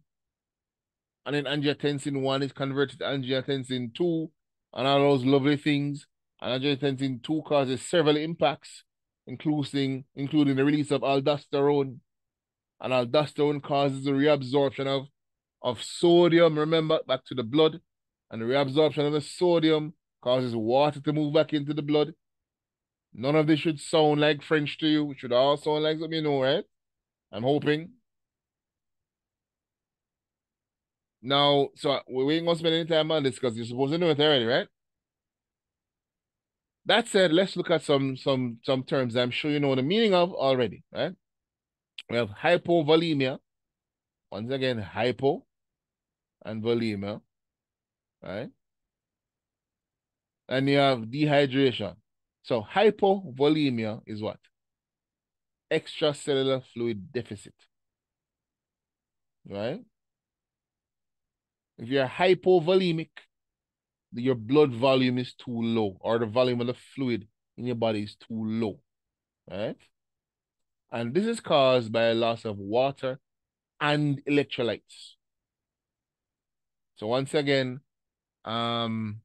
and then angiotensin 1 is converted to angiotensin 2, and all those lovely things. And angiotensin 2 causes several impacts, including the release of aldosterone. And aldosterone causes the reabsorption of sodium, remember, back to the blood. And the reabsorption of the sodium causes water to move back into the blood. None of this should sound like French to you. It should all sound like something you know, right? I'm hoping. Now, so we ain't gonna spend any time on this because you're supposed to know it already, right? That said, let's look at some terms I'm sure you know the meaning of already, right? We have hypovolemia. Once again, hypo and volemia, right? And you have dehydration. So hypovolemia is what? Extracellular fluid deficit, right? If you're hypovolemic, your blood volume is too low, or the volume of the fluid in your body is too low, right? And this is caused by a loss of water and electrolytes. So once again, well,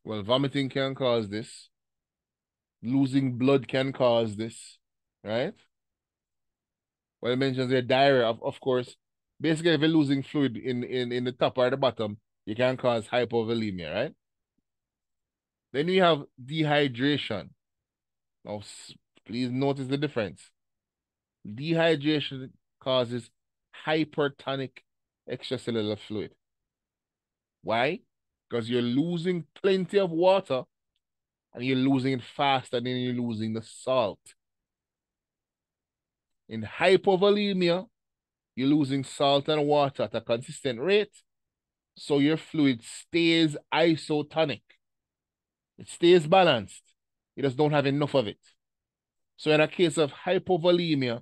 vomiting can cause this. Losing blood can cause this, right? Well, it mentions their diarrhea, of course. Basically, if you're losing fluid in the top or the bottom, you can cause hypovolemia, right? Then we have dehydration. Now, please notice the difference. Dehydration causes hypertonic extracellular fluid. Why? Because you're losing plenty of water and you're losing it faster than you're losing the salt. In hypovolemia, you're losing salt and water at a consistent rate, so your fluid stays isotonic. It stays balanced. You just don't have enough of it. So in a case of hypovolemia,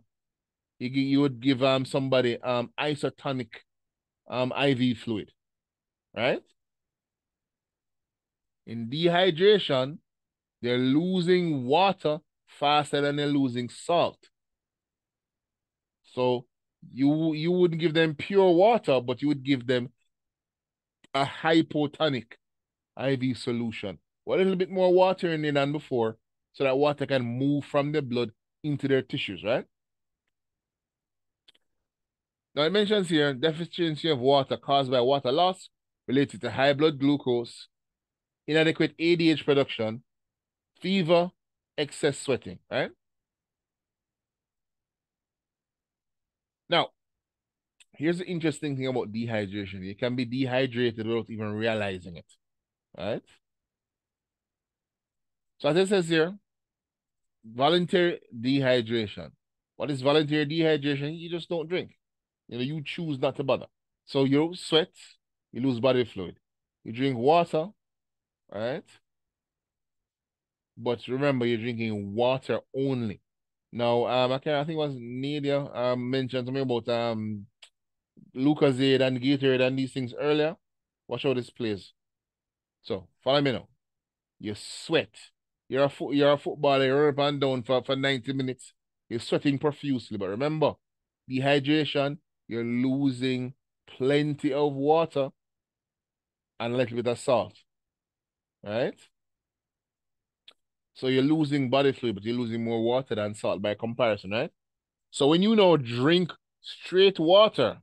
you would give somebody isotonic IV fluid, right? In dehydration, they're losing water faster than they're losing salt. So you wouldn't give them pure water, but you would give them a hypotonic IV solution. Well, a little bit more water in it than before, so that water can move from the blood into their tissues, right? Now it mentions here deficiency of water caused by water loss related to high blood glucose, inadequate ADH production, fever, excess sweating, right? Now, here's the interesting thing about dehydration. You can be dehydrated without even realizing it, right? So as it says here, voluntary dehydration. What is voluntary dehydration? You just don't drink. You choose not to bother. So you sweat, you lose body fluid. You drink water, right? But remember, you're drinking water only. Now, I think it was Nadia mentioned something about Lucozade and Gatorade and these things earlier. Watch how this plays. So follow me now. You sweat. You're a footballer, you're up and down for 90 minutes. You're sweating profusely. But remember, dehydration, you're losing plenty of water and a little bit of salt. Right? So you're losing body fluid, but you're losing more water than salt by comparison, right? So when you now drink straight water,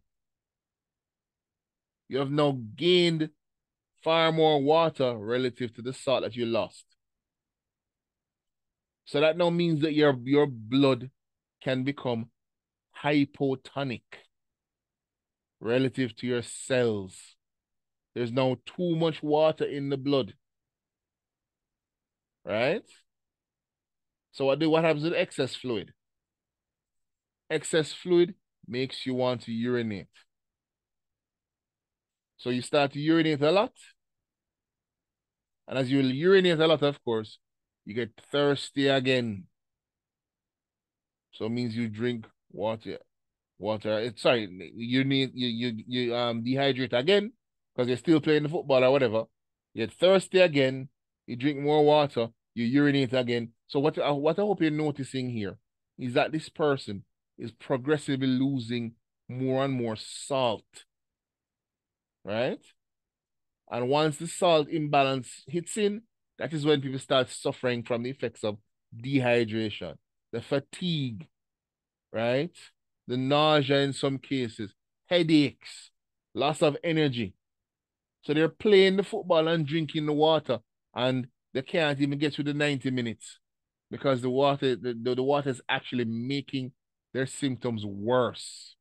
you have now gained far more water relative to the salt that you lost. So that now means that your blood can become hypotonic relative to your cells. There's now too much water in the blood. Right? So what happens with excess fluid? Excess fluid makes you want to urinate. So you start to urinate a lot. And as you urinate a lot, of course, you get thirsty again. So it means you drink water. You dehydrate again because you're still playing the football or whatever. You get thirsty again. You drink more water. You urinate again. So what I hope you're noticing here is that this person is progressively losing more and more salt, right? And once the salt imbalance hits in, that is when people start suffering from the effects of dehydration, the fatigue, right? The nausea in some cases, headaches, loss of energy. So they're playing the football and drinking the water, and they can't even get through the 90 minutes because the water is actually making their symptoms worse.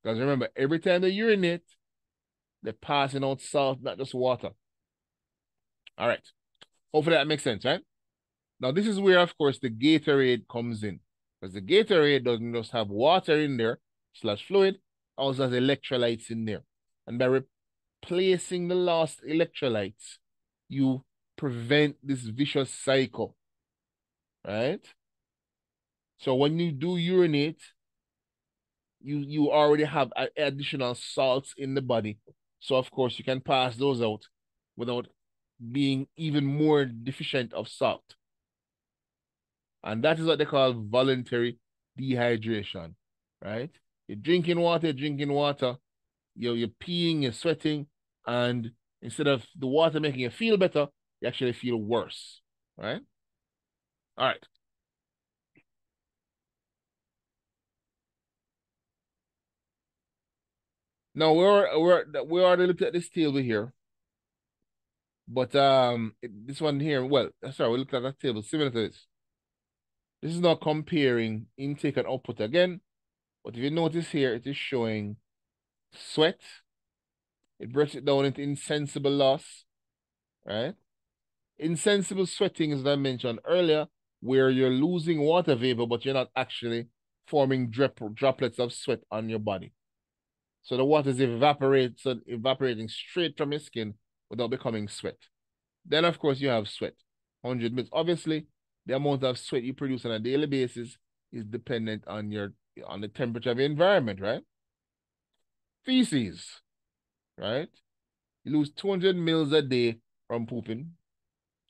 Because remember, every time they urinate, they're passing out salt, not just water. All right. Hopefully that makes sense, right? Now, this is where, of course, the Gatorade comes in. Because the Gatorade doesn't just have water in there, slash fluid, also has electrolytes in there. And by replacing the lost electrolytes, you prevent this vicious cycle, right? So when you do urinate, you already have additional salts in the body. So, of course, you can pass those out without being even more deficient of salt. And that is what they call voluntary dehydration, right? You're drinking water, you're peeing, you're sweating, and instead of the water making you feel better, you actually feel worse, right? All right. Now we already looked at this table here, but this one here, well, sorry, we looked at that table similar to this. This is not comparing intake and output again, but if you notice here, it is showing sweat. It breaks it down into insensible loss, right? Insensible sweating, as I mentioned earlier, where you're losing water vapor, but you're not actually forming droplets of sweat on your body. So the water is evaporating straight from your skin without becoming sweat. Then, of course, you have sweat. 100 minutes. Obviously, the amount of sweat you produce on a daily basis is dependent on the temperature of your environment, right? Feces, right? You lose 200 mils a day from pooping.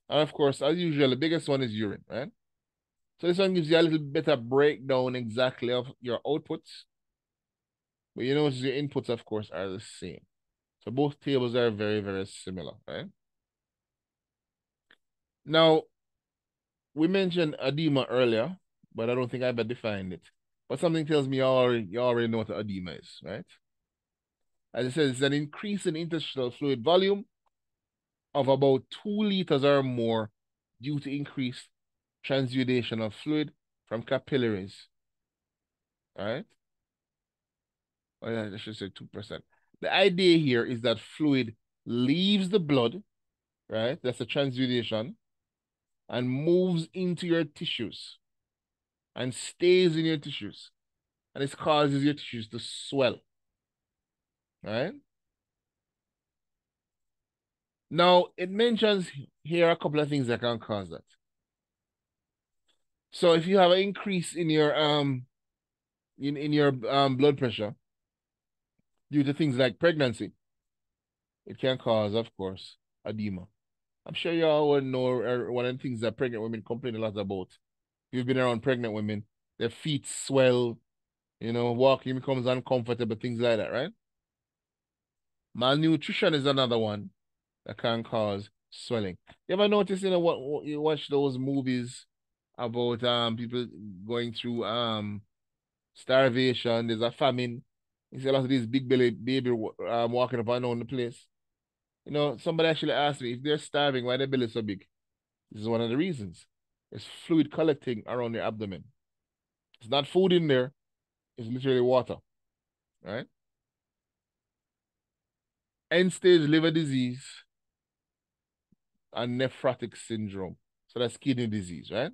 And of course, as usual, the biggest one is urine, right? So this one gives you a little better breakdown exactly of your outputs. But you notice your inputs, of course, are the same. So both tables are very, very similar, right? Now, we mentioned edema earlier, but I don't think I ever defined it. But something tells me you already know what edema is, right? As it says, it's an increase in interstitial fluid volume of about 2 liters or more due to increased transudation of fluid from capillaries, right? Or I should say 2%. The idea here is that fluid leaves the blood, right? That's a transudation, and moves into your tissues and stays in your tissues. And it causes your tissues to swell, right? Now, it mentions here a couple of things that can cause that. So if you have an increase in your blood pressure due to things like pregnancy, it can cause, of course, edema. I'm sure you all would know one of the things that pregnant women complain a lot about. If you've been around pregnant women, their feet swell, walking becomes uncomfortable, things like that, right? Malnutrition is another one that can cause swelling. You ever notice, what you watch those movies about people going through starvation, there's a famine. You see a lot of these big belly baby walking up and down the place. Somebody actually asked me if they're starving, why their belly so big? This is one of the reasons. It's fluid collecting around your abdomen. It's not food in there, it's literally water, right? End-stage liver disease and nephrotic syndrome. So that's kidney disease, right?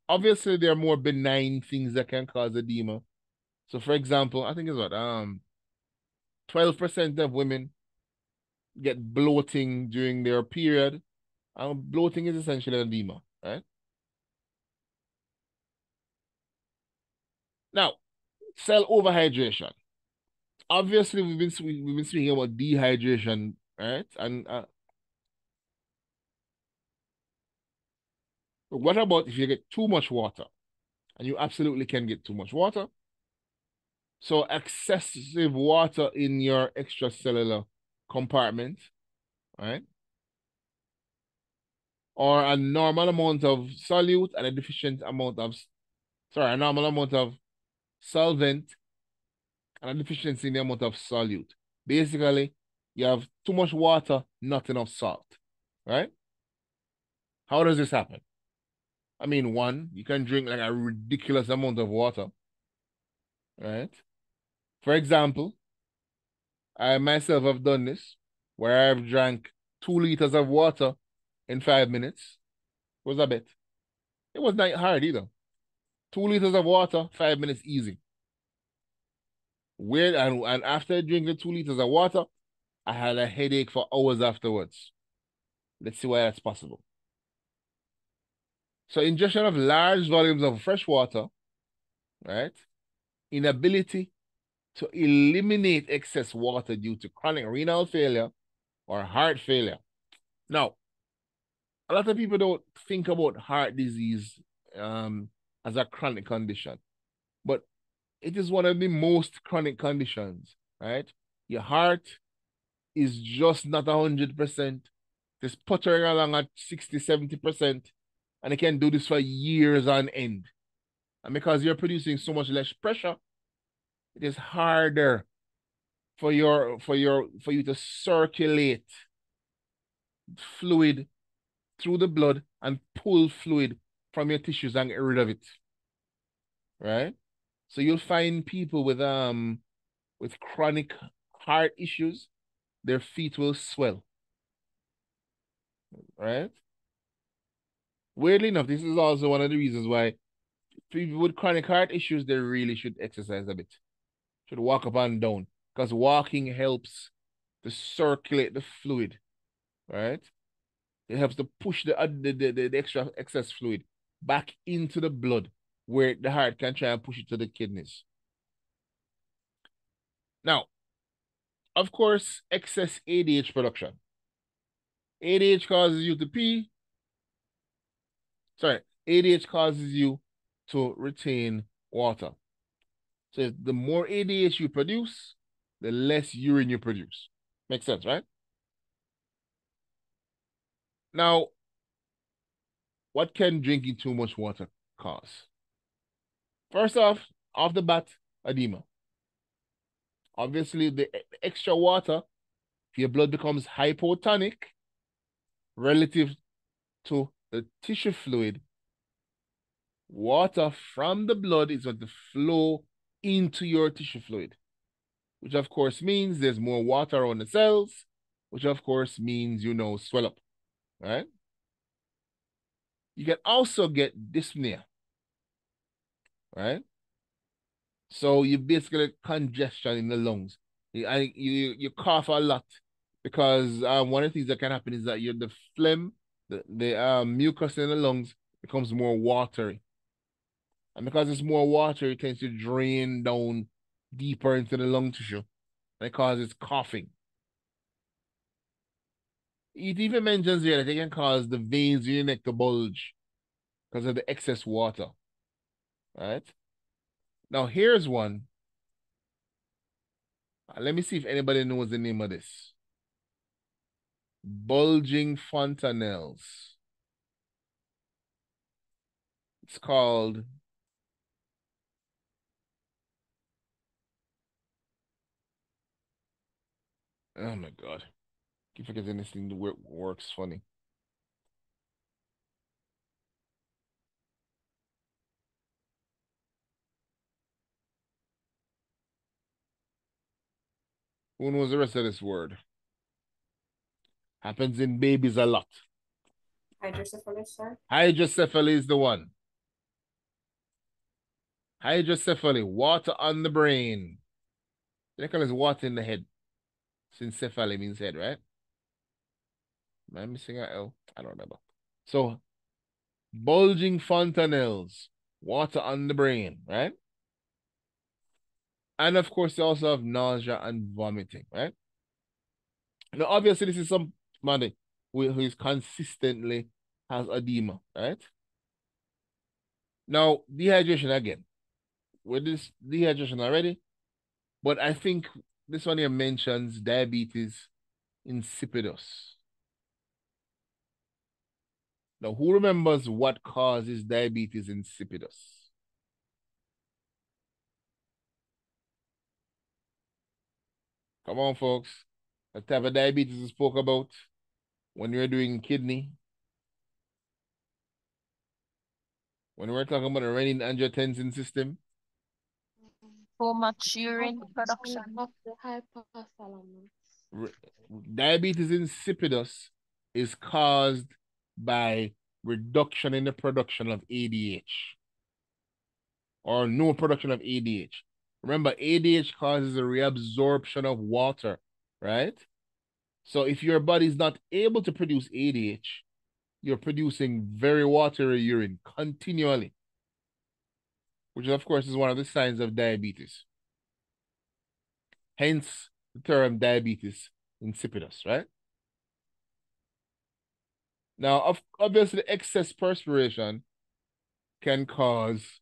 Obviously, there are more benign things that can cause edema. So, for example, I think it's what 12% of women get bloating during their period. Bloating is essentially edema, right? Now, cell overhydration. Obviously, we've been speaking about dehydration, right? And what about if you get too much water? And you absolutely can get too much water. So excessive water in your extracellular compartment, right? Or a normal amount of solute and a deficient amount of, a normal amount of solvent and a deficiency in the amount of solute. Basically, you have too much water, not enough salt, right? How does this happen? I mean, one, you can drink like a ridiculous amount of water, right? For example, I myself have done this where I've drank 2 liters of water in 5 minutes. Was a bit. It was not hard either. 2 liters of water, 5 minutes easy. Weird, and after drinking 2 liters of water, I had a headache for hours afterwards. Let's see why that's possible. So ingestion of large volumes of fresh water, right? Inability to eliminate excess water due to chronic renal failure or heart failure. Now, a lot of people don't think about heart disease as a chronic condition, but it is one of the most chronic conditions, right? Your heart is just not 100%. It's puttering along at 60, 70%, and it can do this for years on end. And because you're producing so much less pressure, it is harder for you to circulate fluid through the blood and pull fluid from your tissues and get rid of it. Right? So you'll find people with chronic heart issues, their feet will swell. Right? Weirdly enough, this is also one of the reasons why people with chronic heart issues, they really should exercise a bit. Should walk up and down. Because walking helps to circulate the fluid. Right? It helps to push the extra excess fluid back into the blood where the heart can try and push it to the kidneys. Now, of course, excess ADH production. ADH causes you to pee. Sorry, ADH causes you to retain water. So the more ADH you produce, the less urine you produce. Makes sense, right? Now, what can drinking too much water cause? First off the bat, edema. Obviously, the extra water, if your blood becomes hypotonic relative to the tissue fluid, water from the blood is going to flow into your tissue fluid, which of course means there's more water on the cells, which of course means, swell up, right? You can also get dyspnea, right? So you basically congestion in the lungs. You cough a lot because one of the things that can happen is that the phlegm, the mucus in the lungs becomes more watery. And because it's more water, it tends to drain down deeper into the lung tissue. And it causes coughing. It even mentions here that it can cause the veins in your neck to bulge because of the excess water. Right? Now, here's one. Let me see if anybody knows the name of this. Bulging fontanelles. It's called oh my God. Keep forgetting this thing works funny. Who knows the rest of this word? Happens in babies a lot. Hydrocephalus, sir. Hydrocephaly is the one. Hydrocephaly, water on the brain. They call it water in the head. Since cephaly means head, right? Am I missing an L? I don't remember. So, bulging fontanelles, water on the brain, right? And of course, they also have nausea and vomiting, right? Now, obviously, this is somebody who is consistently has edema, right? Now, dehydration again. With this dehydration already, but I think this one here mentions diabetes insipidus. Now, who remembers what causes diabetes insipidus? Come on, folks. The type of diabetes we spoke about when we were doing kidney. When we were talking about the renin-angiotensin system. Too much urine production. Of the hypothalamus. Diabetes insipidus is caused by reduction in the production of ADH or no production of ADH. Remember, ADH causes a reabsorption of water, right? So if your body is not able to produce ADH, you're producing very watery urine continually, which of course is one of the signs of diabetes. Hence the term diabetes insipidus, right? Now, obviously, excess perspiration can cause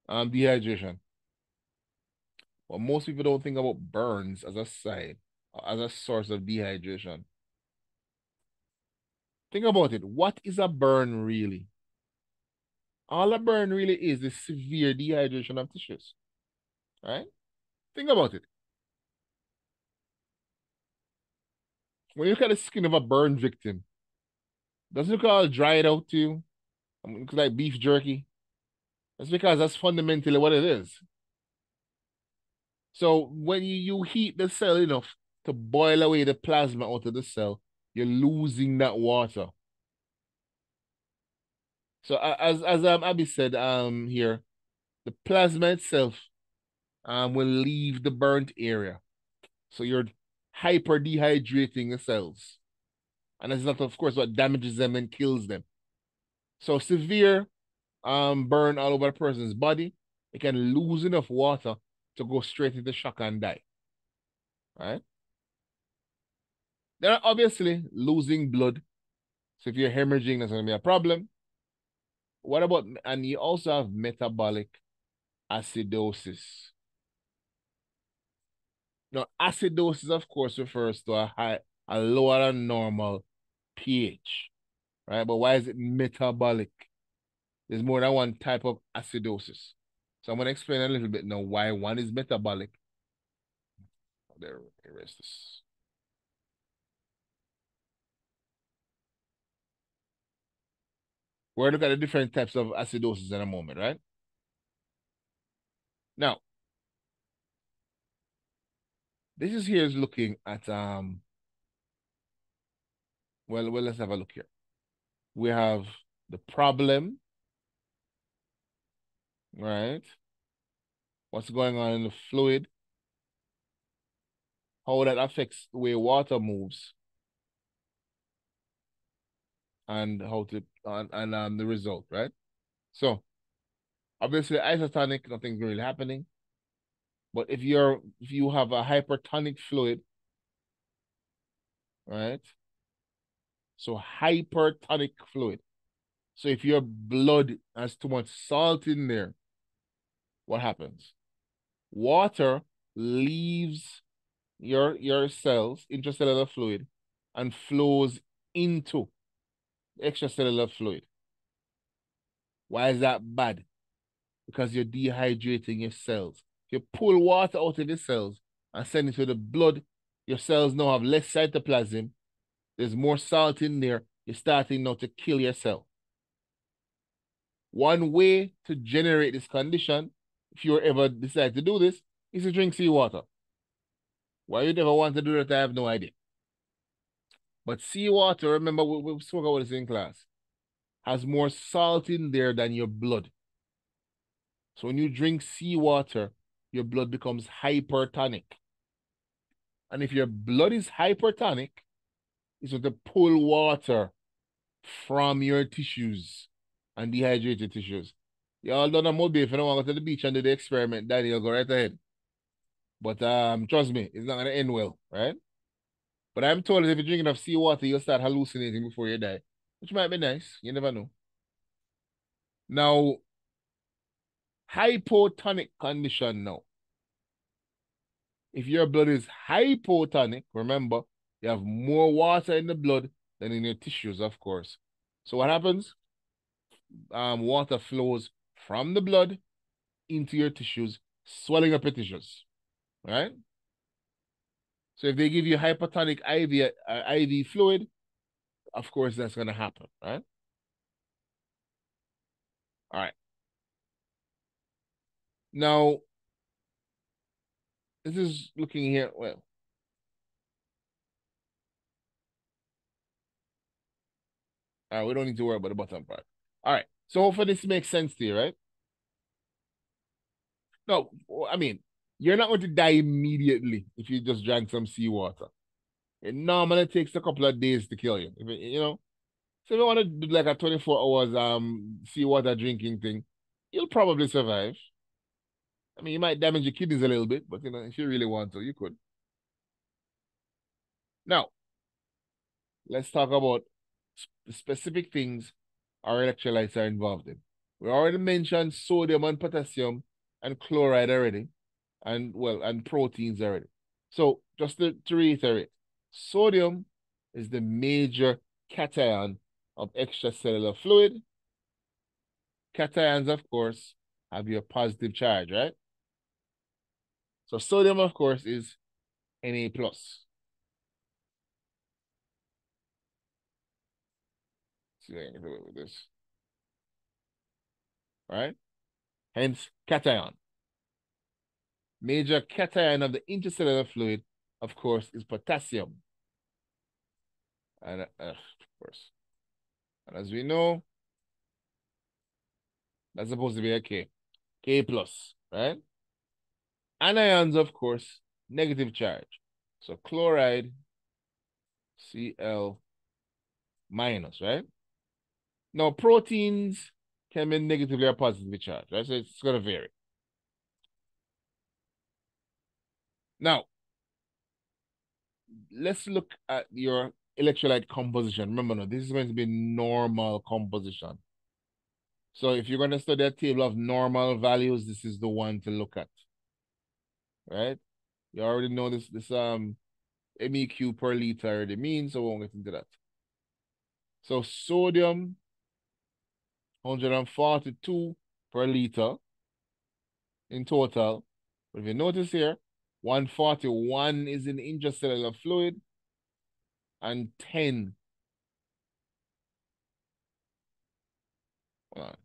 dehydration. But most people don't think about burns as a sign, as a source of dehydration. Think about it. What is a burn really? All a burn really is severe dehydration of tissues, right? Think about it. When you look at the skin of a burn victim, doesn't it look all dried out to you? It looks like beef jerky. That's because that's fundamentally what it is. So when you heat the cell enough to boil away the plasma out of the cell, you're losing that water. So as Abby said here, the plasma itself will leave the burnt area. So you're hyper dehydrating the cells. And that's not, of course, what damages them and kills them. So severe burn all over a person's body, it can lose enough water to go straight into shock and die. Right? Then obviously losing blood. So if you're hemorrhaging, that's going to be a problem. What about, and you also have metabolic acidosis. Now, acidosis, of course, refers to a lower than normal pH, right? But why is it metabolic? There's more than one type of acidosis. So I'm going to explain a little bit now why one is metabolic. There, erase this. We're looking at the different types of acidosis in a moment, right? Now, this is here is looking at well, let's have a look here. We have the problem, right? What's going on in the fluid, how that affects the way water moves, and how to and the result, right? So obviously isotonic, nothing's really happening. But if you have a hypertonic fluid, right? So hypertonic fluid. So if your blood has too much salt in there, what happens? Water leaves your cells, intracellular fluid, and flows into extracellular fluid. Why is that bad? Because you're dehydrating your cells. If you pull water out of the cells and send it to the blood, your cells now have less cytoplasm. There's more salt in there. You're starting now to kill your cell. One way to generate this condition, if you ever decide to do this, is to drink seawater. Why you never want to do that, I have no idea. But seawater, remember we spoke about this in class, has more salt in there than your blood. So when you drink seawater, your blood becomes hypertonic. And if your blood is hypertonic, it's going to pull water from your tissues and dehydrated tissues. Y'all done a mobile. If you don't want to go to the beach and do the experiment, Daddy, you'll go right ahead. But trust me, it's not going to end well, right? But I'm told that if you drink enough seawater, you'll start hallucinating before you die, which might be nice. You never know. Now, hypotonic condition now. If your blood is hypotonic, remember, you have more water in the blood than in your tissues, of course. So what happens? Water flows from the blood into your tissues, swelling up your tissues, right? So if they give you hypotonic IV fluid, of course that's going to happen, right? All right. Now, this is looking here, well, all right, we don't need to worry about the bottom part. All right, so hopefully this makes sense to you, right? No, I mean, you're not going to die immediately if you just drank some seawater. It normally takes a couple of days to kill you, you know? So if you want to do like a 24 hours seawater drinking thing, you'll probably survive. I mean, you might damage your kidneys a little bit, but you know, if you really want to, you could. Now, let's talk about specific things our electrolytes are involved in. We already mentioned sodium and potassium and chloride already, and well, and proteins already. So just to reiterate, sodium is the major cation of extracellular fluid. Cations, of course, have your positive charge, right? So sodium, of course, is Na plus. See if I can do it with this. All right? Hence, cation. Major cation of the intercellular fluid, of course, is potassium. And of course. And as we know, that's supposed to be a K. K plus, right? Anions, of course, negative charge. So chloride, Cl minus, right? Now, proteins can be negatively or positively charged, right? So it's going to vary. Now, let's look at your electrolyte composition. Remember, no, this is going to be normal composition. So if you're going to study a table of normal values, this is the one to look at, right? You already know this MEQ per liter already means, so we won't get into that. So sodium, 142 per liter. in total. But if you notice here, 141 is in intracellular fluid and 10. Hold on.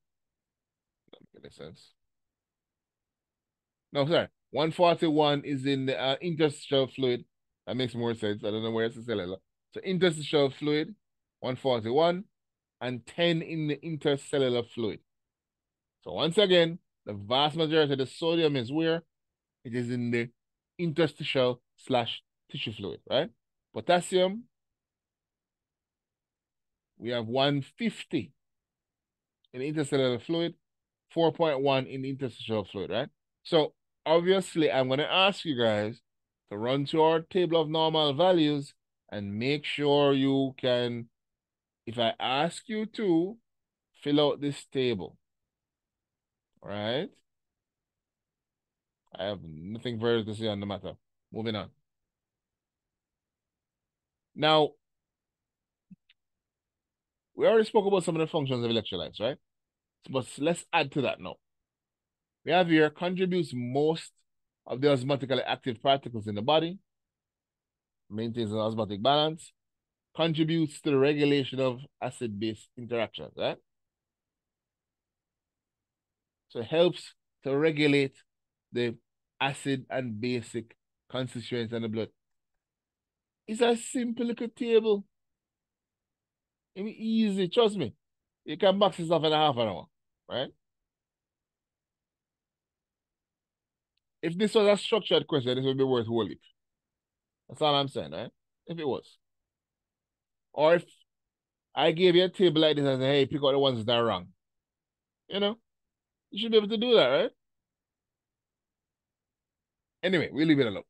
Doesn't make any sense. No, sorry. 141 is in the interstitial fluid. That makes more sense. I don't know where it's the cellular. So interstitial fluid, 141, and 10 in the intercellular fluid. So once again, the vast majority of the sodium is where? It is in the interstitial / tissue fluid, right? Potassium, we have 150 in intercellular fluid, 4.1 in interstitial fluid, right? So obviously, I'm going to ask you guys to run to our table of normal values and make sure you can, if I ask you to, fill out this table, right? I have nothing further to say on the matter. Moving on. Now, we already spoke about some of the functions of electrolytes, right? But let's add to that now. We have here contributes most of the osmotically active particles in the body, maintains an osmotic balance, contributes to the regulation of acid-base interactions, right? So it helps to regulate the acid and basic constituents in the blood. It's a simple little table. It's easy, trust me. You can box this off in a half an hour, right? If this was a structured question, this would be worth whole leaf. That's all I'm saying, right? If it was. Or if I gave you a table like this and say, hey, pick out the ones that are wrong. You know, you should be able to do that, right? Anyway, we leave it alone.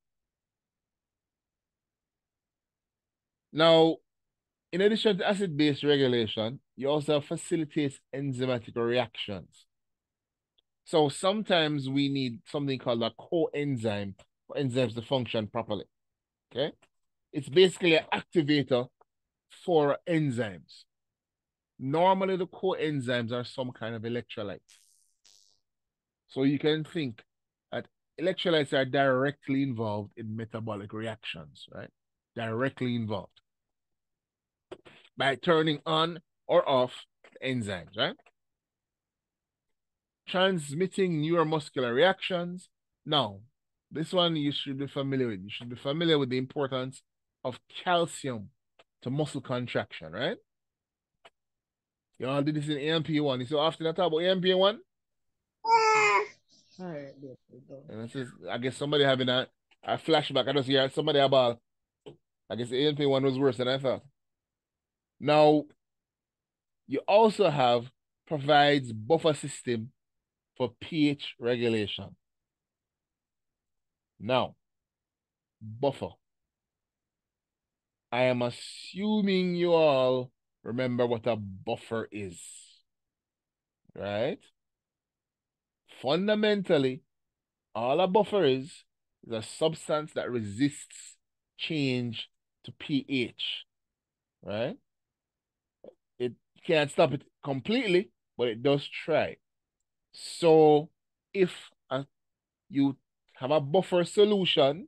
Now, in addition to acid-base regulation, you also facilitate enzymatic reactions. So sometimes we need something called a coenzyme for enzymes to function properly. Okay? It's basically an activator for enzymes. Normally, the coenzymes are some kind of electrolytes. So you can think that electrolytes are directly involved in metabolic reactions, right? Directly involved by turning on or off the enzymes, right? Transmitting neuromuscular reactions. Now, this one you should be familiar with. You should be familiar with the importance of calcium to muscle contraction, right? You all did this in AMP1. You so often I talk about AMP1? And this is, I guess somebody having a flashback. I just hear somebody about, I guess the AMP1 was worse than I thought. Now, you also have provides buffer system for pH regulation. Now, buffer. I am assuming you all remember what a buffer is, right? Fundamentally, all a buffer is a substance that resists change to pH, right? It can't stop it completely, but it does try. So if you have a buffer solution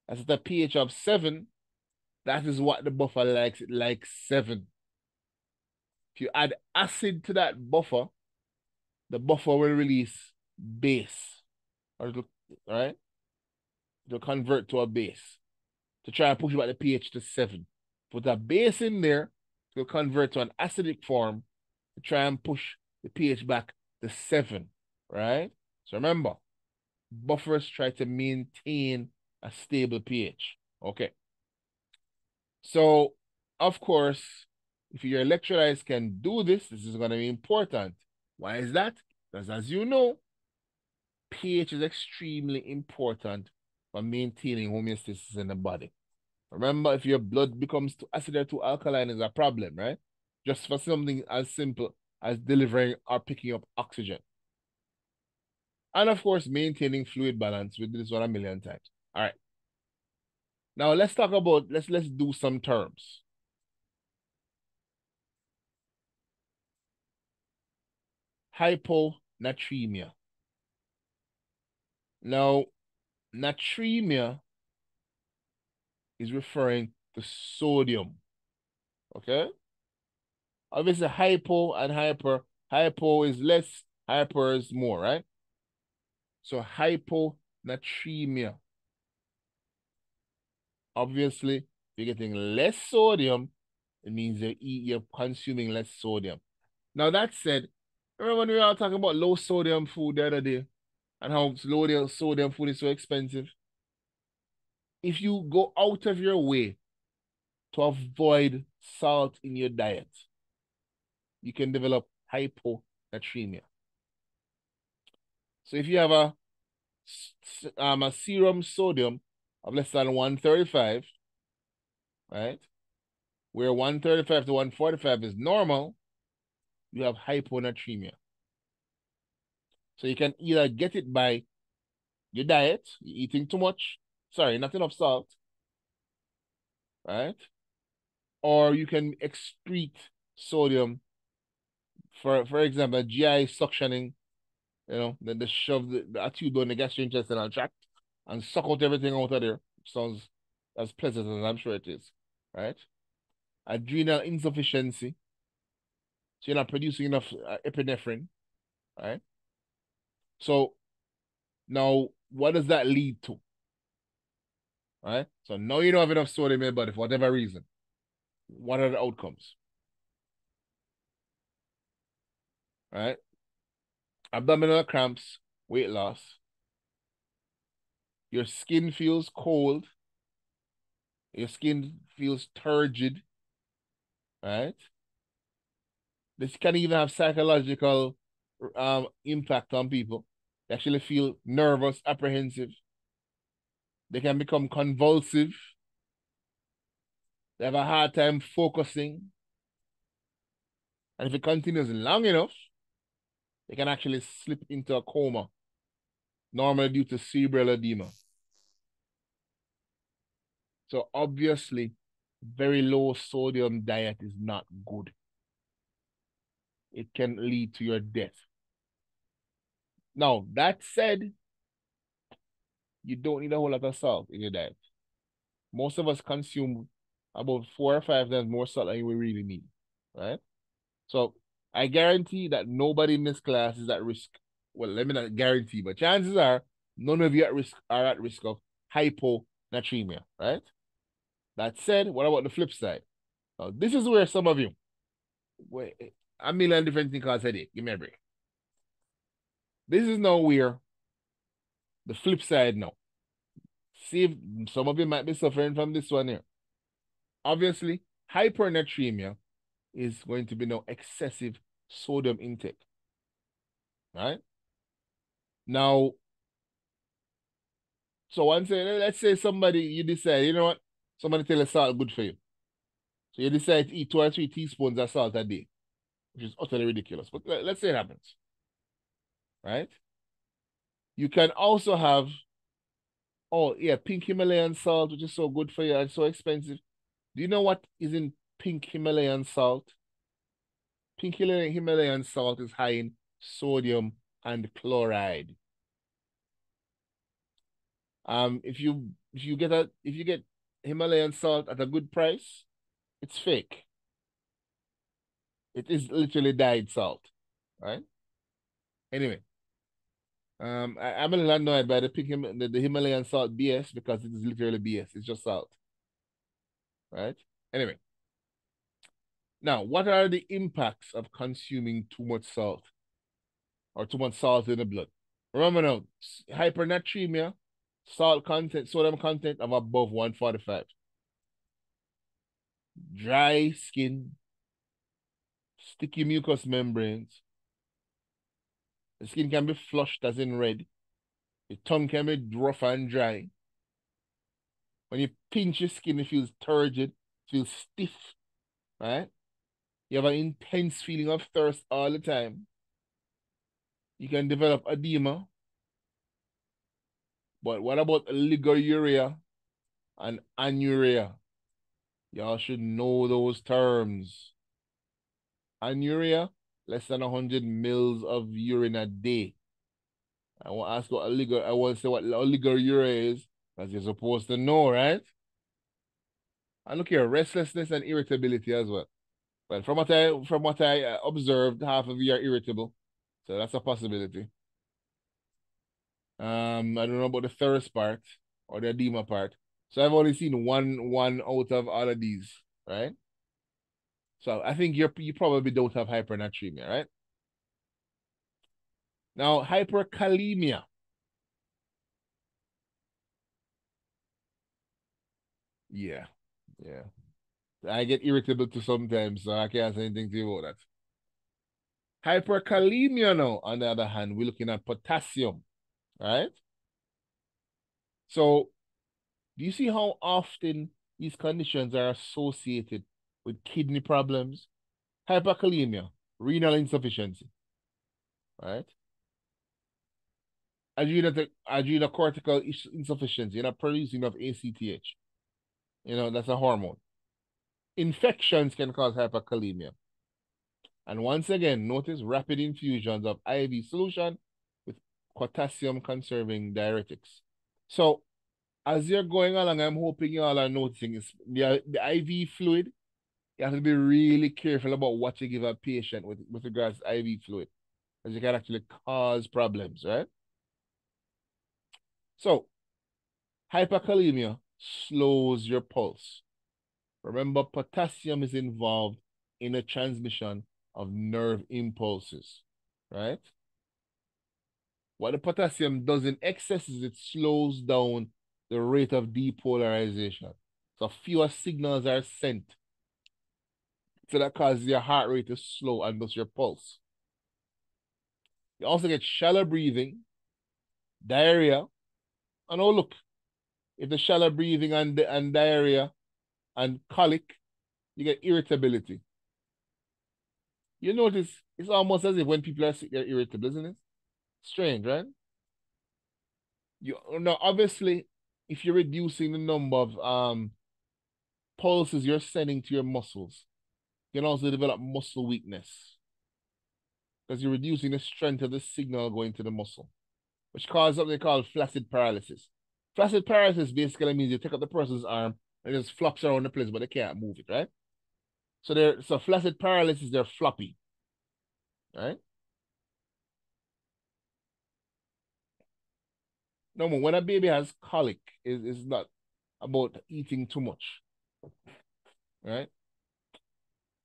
that's at a pH of 7, that is what the buffer likes. It likes 7. If you add acid to that buffer, the buffer will release base. Or it'll, right? It'll convert to a base to try and push back the pH to 7. Put a base in there, it'll convert to an acidic form to try and push the pH back to 7, right? So remember, buffers try to maintain a stable pH. Okay. So, of course, if your electrolytes can do this, this is going to be important. Why is that? Because as you know, pH is extremely important for maintaining homeostasis in the body. Remember, if your blood becomes too acid or too alkaline is a problem, right? Just for something as simple as delivering or picking up oxygen. And of course, maintaining fluid balance. We did this 1,000,000 times. All right. Now let's talk about, let's do some terms. Hyponatremia. Now, natremia is referring to sodium. Okay? Obviously, hypo and hyper. Hypo is less, hyper is more, right? So hyponatremia. Obviously, if you're getting less sodium, it means you're consuming less sodium. Now, that said, remember when we were talking about low sodium food the other day and how low sodium food is so expensive? If you go out of your way to avoid salt in your diet, you can develop hyponatremia. So if you have a serum sodium of less than 135, right? Where 135 to 145 is normal, you have hyponatremia. So you can either get it by your diet, eating too much, sorry, not enough salt, right? Or you can excrete sodium, for example, GI suctioning, then they shove the tube down the gastrointestinal tract and suck out everything out of there. Sounds as pleasant as I'm sure it is, right? Adrenal insufficiency, so you're not producing enough epinephrine, right? So now, what does that lead to? Right? So now you don't have enough sodium in your body for whatever reason. What are the outcomes? Right? Abdominal cramps, weight loss. Your skin feels cold. Your skin feels turgid. Right? This can even have psychological impact on people. They actually feel nervous, apprehensive. They can become convulsive. They have a hard time focusing. And if it continues long enough, they can actually slip into a coma, normally due to cerebral edema. So obviously, very low sodium diet is not good. It can lead to your death. Now, that said, you don't need a whole lot of salt in your diet. Most of us consume about 4 or 5 times more salt than we really need, right? So I guarantee that nobody in this class is at risk. Well, let me not guarantee, but chances are none of you are at risk of hyponatremia, right? That said, what about the flip side? Now, this is where some of you, wait, a million different things cause headache. Give me a break. This is now where the flip side now. See if some of you might be suffering from this one here. Obviously, hypernatremia is going to be now excessive sodium intake. Right? Now, so let's say somebody, you decide, you know what? Somebody tell you salt good for you. So you decide to eat 2 or 3 teaspoons of salt a day, which is utterly ridiculous. But let's say it happens. Right? You can also have, oh yeah, pink Himalayan salt, which is so good for you and so expensive. Do you know what is in pink Himalayan salt? Pink Himalayan salt is high in sodium and chloride. If you get Himalayan salt at a good price, it's fake. It is literally dyed salt, right? Anyway, I'm a little annoyed by the Himalayan salt BS because it is literally BS. It's just salt, right? Anyway, now what are the impacts of consuming too much salt or too much salt in the blood? Remember now, hypernatremia, sodium content of above 145. Dry skin, sticky mucous membranes. The skin can be flushed as in red. The tongue can be rough and dry. When you pinch your skin, it feels turgid, feels stiff, right? You have an intense feeling of thirst all the time. You can develop edema. But what about liguria and anuria? Y'all should know those terms. Anuria, less than 100 mils of urine a day. I want to ask what I want to say what oliguria is, because you're supposed to know, right? And look here, restlessness and irritability as well. But from what I observed, half of you are irritable, so that's a possibility. I don't know about the thirst part or the edema part. So I've only seen one out of all of these, right? So I think you probably don't have hypernatremia, right? Now hyperkalemia. Yeah, yeah. I get irritable too sometimes, so I can't say anything to you about that. Hyperkalemia now, on the other hand, we're looking at potassium, right? So do you see how often these conditions are associated with kidney problems? Hyperkalemia, renal insufficiency, right? Adrenocortical insufficiency, you're not producing enough ACTH. That's a hormone. Infections can cause hyperkalemia. And once again, notice rapid infusions of IV solution with potassium conserving diuretics. So as you're going along, I'm hoping you all are noticing is the IV fluid. You have to be really careful about what you give a patient with regards to IV fluid, because you can actually cause problems, right? So hyperkalemia slows your pulse. Remember, potassium is involved in the transmission of nerve impulses, right? What the potassium does in excess is it slows down the rate of depolarization. So fewer signals are sent. So that causes your heart rate to slow and thus your pulse. You also get shallow breathing, diarrhea, and oh look, if the shallow breathing and diarrhea and colic, you get irritability. You notice it's almost as if when people are sick, they're irritable, isn't it? Strange, right? Now obviously, if you're reducing the number of pulses you're sending to your muscles, you can also develop muscle weakness because you're reducing the strength of the signal going to the muscle, which causes something called flaccid paralysis. Flaccid paralysis basically means you take up the person's arm and it just flops around the place, but they can't move it, right? So flaccid paralysis, they're floppy, right? No more. When a baby has colic, is not about eating too much, right?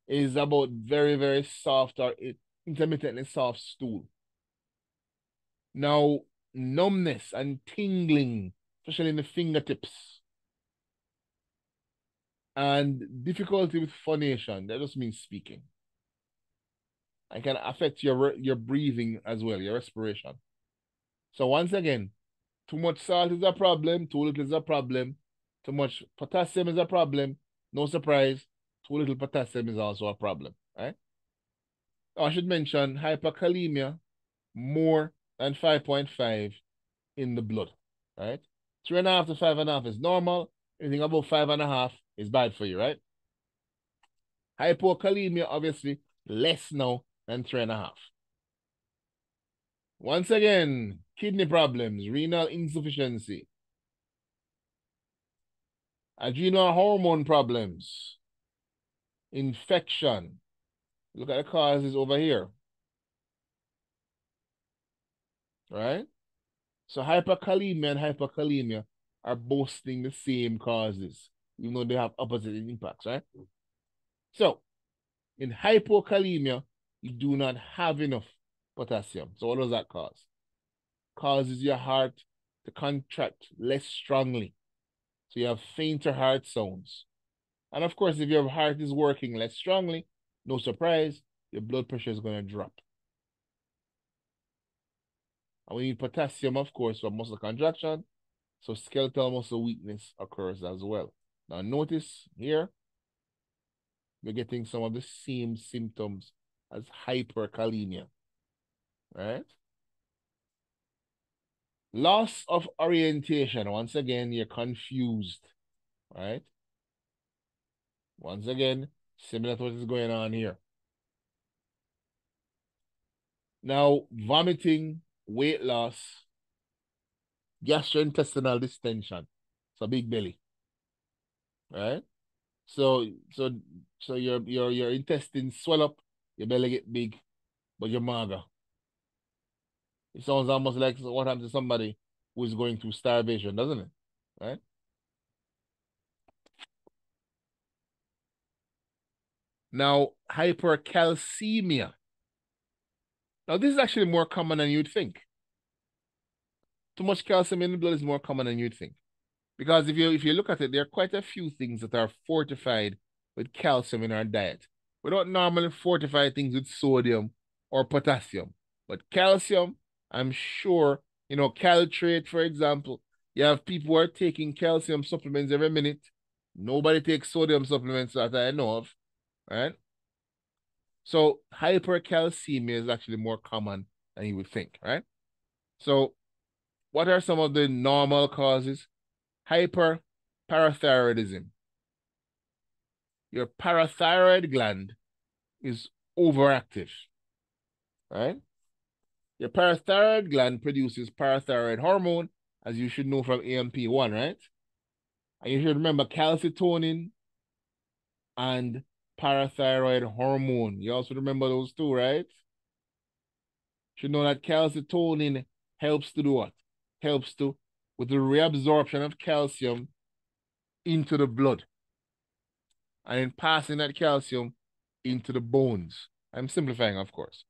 It's about very, very soft or intermittently soft stool. Now, numbness and tingling, especially in the fingertips, and difficulty with phonation, that just means speaking. And can affect your breathing as well, your respiration. So once again, too much salt is a problem, too little is a problem, too much potassium is a problem. No surprise, too little potassium is also a problem, right? Oh, I should mention hyperkalemia, more than 5.5 in the blood, right? 3.5 to 5.5 is normal. Anything above 5.5 is bad for you, right? Hypokalemia, obviously, less now than 3.5. Once again, kidney problems, renal insufficiency, adrenal hormone problems, infection. Look at the causes over here, right? So hyperkalemia and hypokalemia are boasting the same causes, even though they have opposite impacts, right? So in hypokalemia, you do not have enough potassium. So what does that cause? Causes your heart to contract less strongly. So you have fainter heart sounds. And of course, if your heart is working less strongly, no surprise, your blood pressure is going to drop. And we need potassium, of course, for muscle contraction. So skeletal muscle weakness occurs as well. Now notice here, you're getting some of the same symptoms as hyperkalemia, right? Loss of orientation. Once again, you're confused, right? Once again, similar to what is going on here. Now, vomiting, weight loss, gastrointestinal distension. So big belly. Right? So your intestines swell up, your belly get big, but you're mager. It sounds almost like what happens to somebody who is going through starvation, doesn't it? Right? Now, hypercalcemia. Now, this is actually more common than you'd think. Too much calcium in the blood is more common than you'd think. Because if you look at it, there are quite a few things that are fortified with calcium in our diet. We don't normally fortify things with sodium or potassium. But calcium, I'm sure, calcitrate, for example, you have people who are taking calcium supplements every minute. Nobody takes sodium supplements that I know of, right? So hypercalcemia is actually more common than you would think, right? So what are some of the normal causes? Hyperparathyroidism. Your parathyroid gland is overactive, right? Your parathyroid gland produces parathyroid hormone, as you should know from AMP1, right? And you should remember calcitonin and parathyroid hormone. You also remember those two, right? Should know that calcitonin helps to do what? Helps to with the reabsorption of calcium into the blood and in passing that calcium into the bones. I'm simplifying, of course.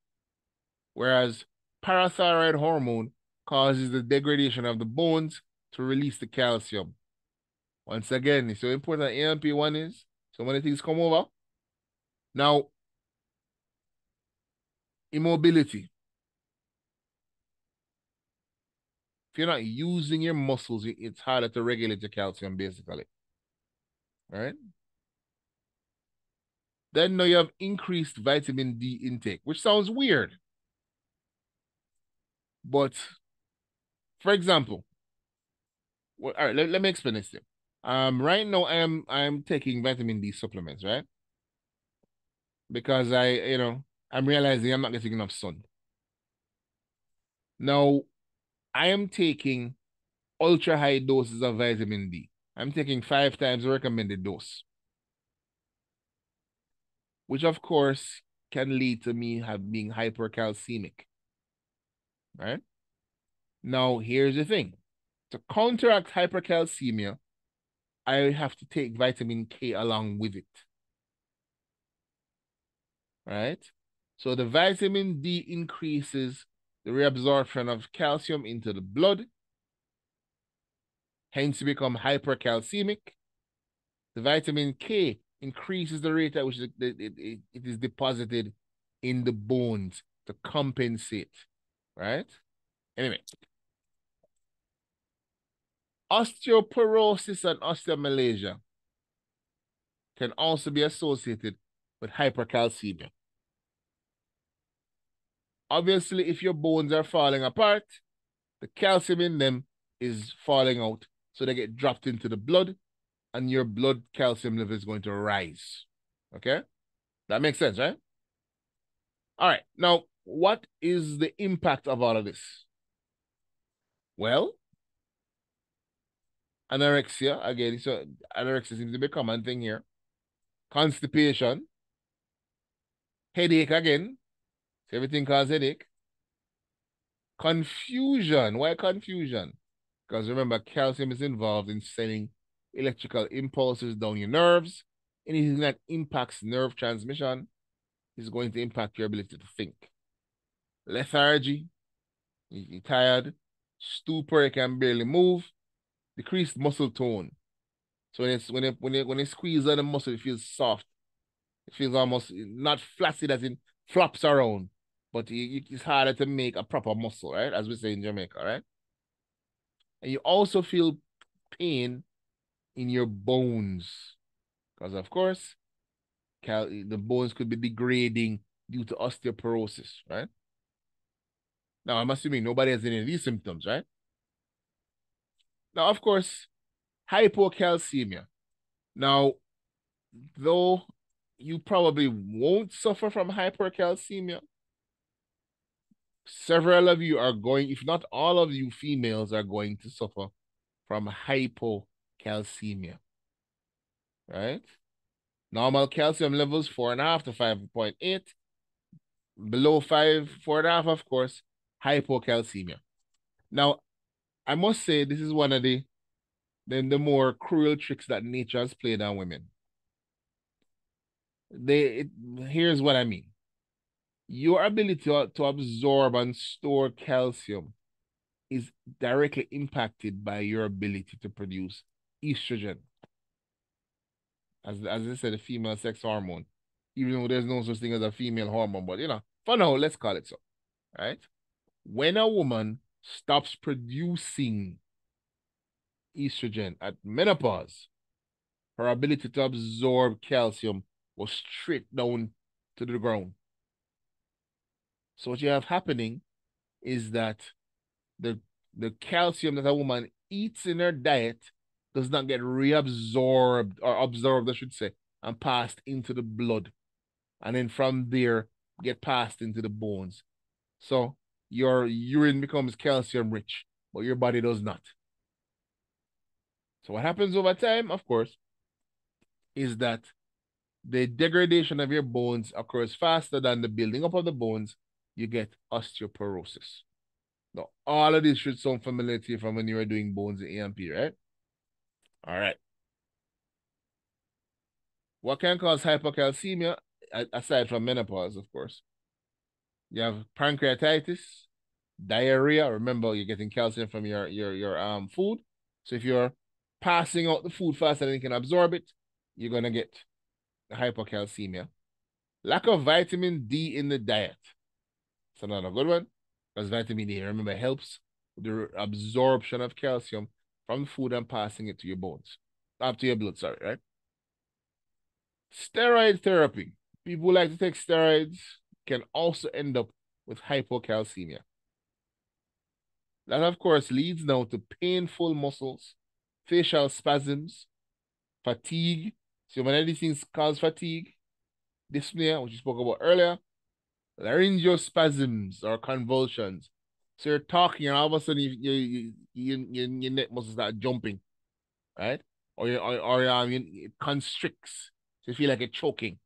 Whereas parathyroid hormone causes the degradation of the bones to release the calcium. Once again, it's so important AMP1 is. So many things come over. Now, immobility. If you're not using your muscles, it's harder to regulate the calcium, basically. All right? Then now you have increased vitamin D intake, which sounds weird. But, for example, all right, let me explain this to you. Right now I'm taking vitamin D supplements, right? Because I'm realizing I'm not getting enough sun. Now, I am taking ultra high doses of vitamin D. I'm taking 5 times the recommended dose, which of course can lead to me being hypercalcemic, right? Now, here's the thing. To counteract hypercalcemia, I have to take vitamin K along with it, right? So the vitamin D increases the reabsorption of calcium into the blood, hence you become hypercalcemic. The vitamin K increases the rate at which it is deposited in the bones to compensate, right? Anyway, osteoporosis and osteomalacia can also be associated with hypercalcemia. Obviously, if your bones are falling apart, the calcium in them is falling out, so they get dropped into the blood, and your blood calcium level is going to rise. Okay? That makes sense, right? All right. Now, what is the impact of all of this? Well, anorexia, again, so anorexia seems to be a common thing here. Constipation, headache again. So everything causes headache. Confusion. Why confusion? Because remember, calcium is involved in sending electrical impulses down your nerves. Anything that impacts nerve transmission is going to impact your ability to think. Lethargy, you're tired. Stupor, you can barely move. Decreased muscle tone. So when it squeezes on the muscle, it feels soft. It feels almost not flaccid as in flops around, but it's harder to make a proper muscle, right? As we say in Jamaica, right? And you also feel pain in your bones. Because, of course, the bones could be degrading due to osteoporosis, right? Now, I'm assuming nobody has any of these symptoms, right? Now, of course, hypocalcemia. Now, though you probably won't suffer from hypercalcemia, several of you are going, if not all of you females, are going to suffer from hypocalcemia, right? Normal calcium levels 4.5 to 5.8. Below 5, 4.5, of course, hypocalcemia. Now, I must say this is one of the more cruel tricks that nature has played on women. Here's what I mean. Your ability to absorb and store calcium is directly impacted by your ability to produce estrogen. As I said, the female sex hormone. Even though there's no such thing as a female hormone, but for now, let's call it so. Right? When a woman stops producing estrogen at menopause, her ability to absorb calcium was straight down to the ground. So what you have happening is that the calcium that a woman eats in her diet does not get reabsorbed or absorbed, I should say, and passed into the blood. And then from there, get passed into the bones. So your urine becomes calcium rich, but your body does not. So what happens over time, of course, is that the degradation of your bones occurs faster than the building up of the bones. You get osteoporosis. Now, all of this should sound familiar to you from when you were doing bones in A&P, right? All right. What can cause hypocalcemia, aside from menopause, of course? You have pancreatitis, diarrhea. Remember, you're getting calcium from your food. So if you're passing out the food faster than you can absorb it, you're gonna get hypocalcemia. Lack of vitamin D in the diet. It's another good one. Because vitamin D, remember, helps with the absorption of calcium from the food and passing it to your bones. Up to your blood, sorry, right? Steroid therapy. People who like to take steroids can also end up with hypocalcemia. That, of course, leads now to painful muscles, facial spasms, fatigue. So many of these things cause fatigue, dyspnea, which you spoke about earlier, laryngospasms or convulsions. So you're talking and all of a sudden your neck muscles start jumping, right? Or it constricts. So you feel like you're choking.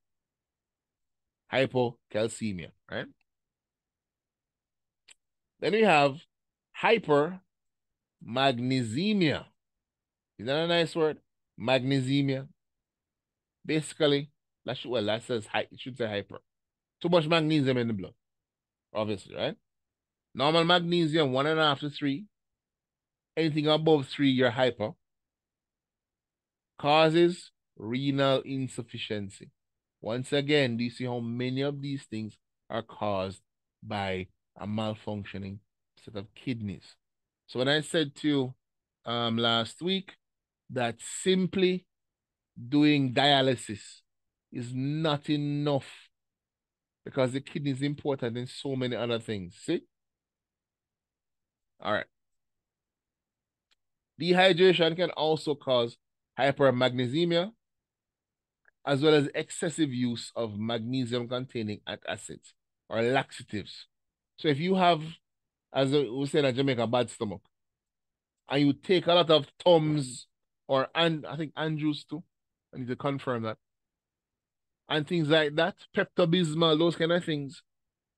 Hypocalcemia, right? Then we have hypermagnesemia. Is that a nice word? Magnesemia. Basically, that says it should say hyper. Too much magnesium in the blood, obviously, right? Normal magnesium, 1.5 to 3. Anything above 3, you're hyper. Causes renal insufficiency. Once again, do you see how many of these things are caused by a malfunctioning set of kidneys? So when I said to you last week that simply doing dialysis is not enough because the kidney is important in so many other things. See? All right. Dehydration can also cause hypermagnesemia, as well as excessive use of magnesium-containing acids or laxatives. So if you have, as we say in Jamaica, bad stomach, and you take a lot of Tums or I think Andrews too, I need to confirm that, and things like that, Pepto-Bismol, those kind of things,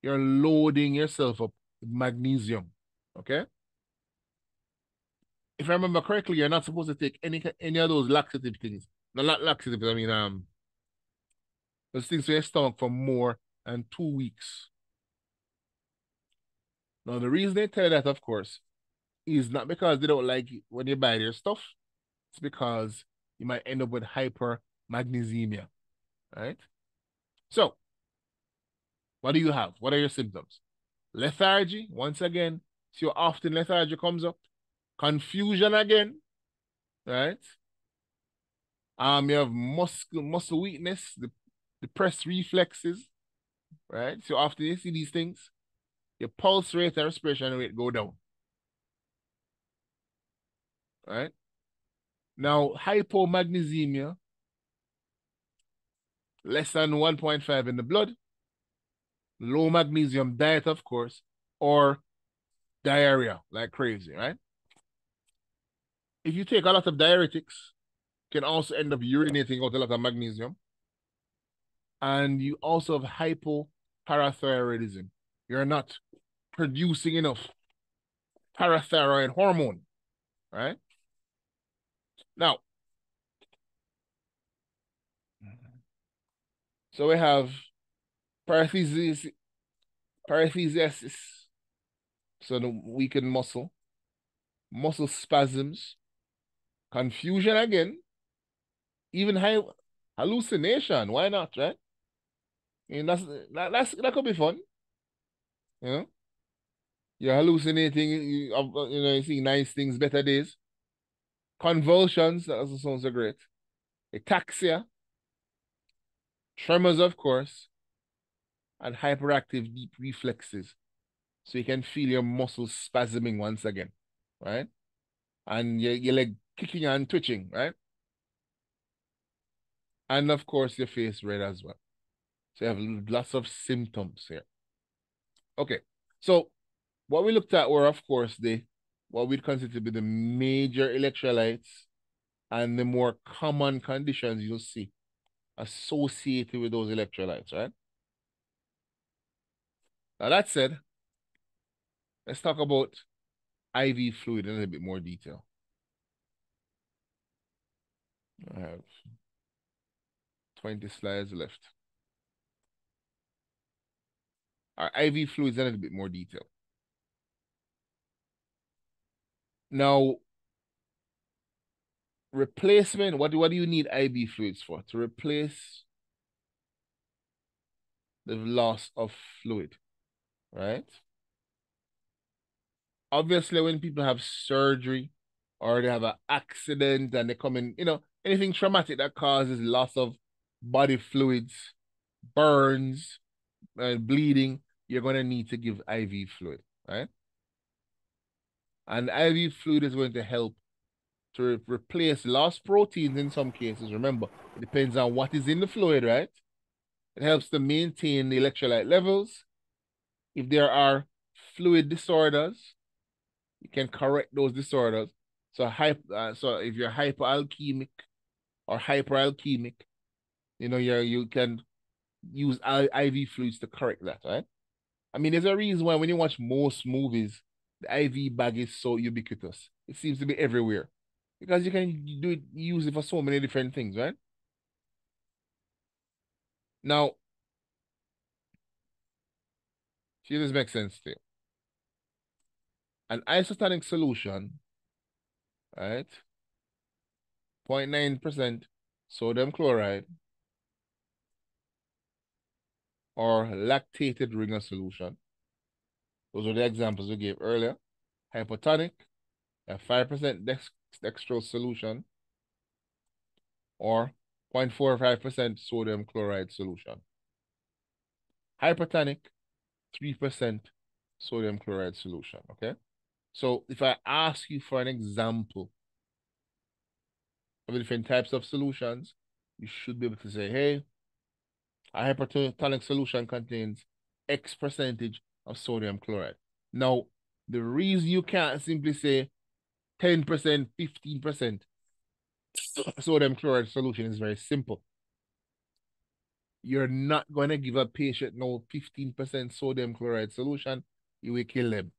you're loading yourself up with magnesium, okay? If I remember correctly, you're not supposed to take any of those laxative things. No, not laxatives, I mean, those things for your stomach for more than 2 weeks. Now, the reason they tell you that, of course, is not because they don't like it when you buy their stuff. It's because you might end up with hypermagnesemia, right? So, what do you have? What are your symptoms? Lethargy, once again. See how often lethargy comes up. Confusion again, right? You have muscle weakness, the depressed reflexes, right? So often you see these things, your pulse rate and respiration rate go down, right? Now, hypomagnesemia, less than 1.5 in the blood, low magnesium diet, of course, or diarrhea like crazy, right? If you take a lot of diuretics, you can also end up urinating out a lot of magnesium. And you also have hypoparathyroidism. You're not producing enough parathyroid hormone, right? Now, so we have parathesiasis, so the weakened muscle spasms, confusion again, even hallucination. Why not, right? I mean, that could be fun, you know. You're hallucinating, you see nice things, better days. Convulsions, that also sounds so great. Ataxia, tremors, of course, and hyperactive deep reflexes. So you can feel your muscles spasming once again, right? And your leg kicking and twitching, right? And of course, your face red as well. So you have lots of symptoms here. Okay, so what we looked at were, of course, what we'd consider to be the major electrolytes and the more common conditions you'll see associated with those electrolytes, right? Now, that said, let's talk about IV fluid in a little bit more detail. I have 20 slides left. Our IV fluids in a little bit more detail. Now, replacement, what do you need IV fluids for? To replace the loss of fluid, right? Obviously, when people have surgery or they have an accident and they come in, anything traumatic that causes loss of body fluids, burns, and bleeding, you're going to need to give IV fluid, right? And IV fluid is going to help to replace lost proteins in some cases. Remember, it depends on what is in the fluid, right? It helps to maintain the electrolyte levels. If there are fluid disorders, you can correct those disorders. So, so if you're hypoalkemic or hyperalkemic, you can use IV fluids to correct that, right? I mean, there's a reason why when you watch most movies, the IV bag is so ubiquitous. It seems to be everywhere because you can use it for so many different things, right? Now, see if this makes sense to you. An isotonic solution, right? 0.9% sodium chloride or lactated ringer solution. Those are the examples we gave earlier. Hypotonic, a 5% dextrose solution or 0.45% sodium chloride solution. Hypertonic, 3% sodium chloride solution, okay? So if I ask you for an example of the different types of solutions, you should be able to say, hey, a hypertonic solution contains X percentage of sodium chloride. Now, the reason you can't simply say 10%, 15% sodium chloride solution is very simple. You're not going to give a patient no 15% sodium chloride solution. You will kill them.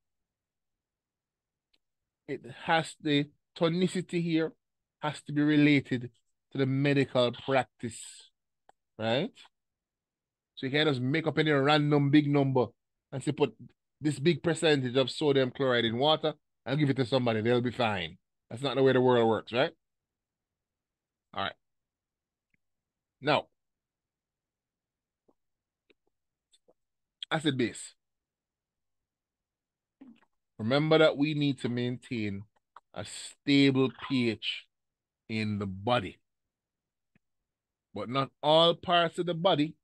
The tonicity here has to be related to the medical practice, right? So you can't just make up any random big number and say put this big percentage of sodium chloride in water and give it to somebody. They'll be fine. That's not the way the world works, right? All right. Now, acid base. Remember that we need to maintain a stable pH in the body. But not all parts of the body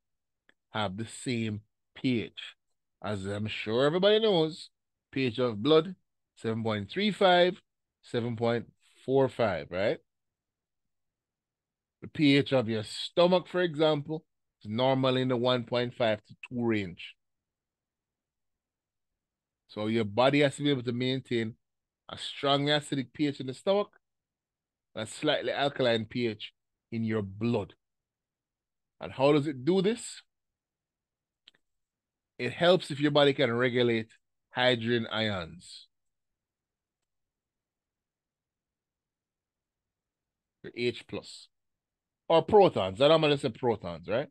have the same pH. As I'm sure everybody knows, pH of blood, 7.35, 7.45, right? The pH of your stomach, for example, is normally in the 1.5 to 2 range. So your body has to be able to maintain a strongly acidic pH in the stomach, a slightly alkaline pH in your blood. And how does it do this? It helps if your body can regulate hydrogen ions. Your H plus. Or protons. I don't want to say protons, right?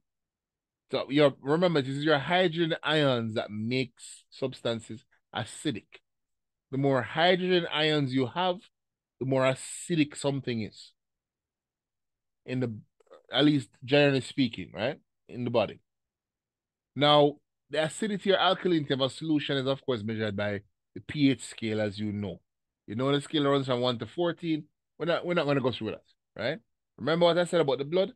So remember, this is your hydrogen ions that makes substances acidic. The more hydrogen ions you have, the more acidic something is. In the, at least generally speaking, right? In the body. Now, the acidity or alkalinity of a solution is of course measured by the pH scale, as you know. You know the scale runs from 1 to 14. We're not going to go through that, right? Remember what I said about the blood?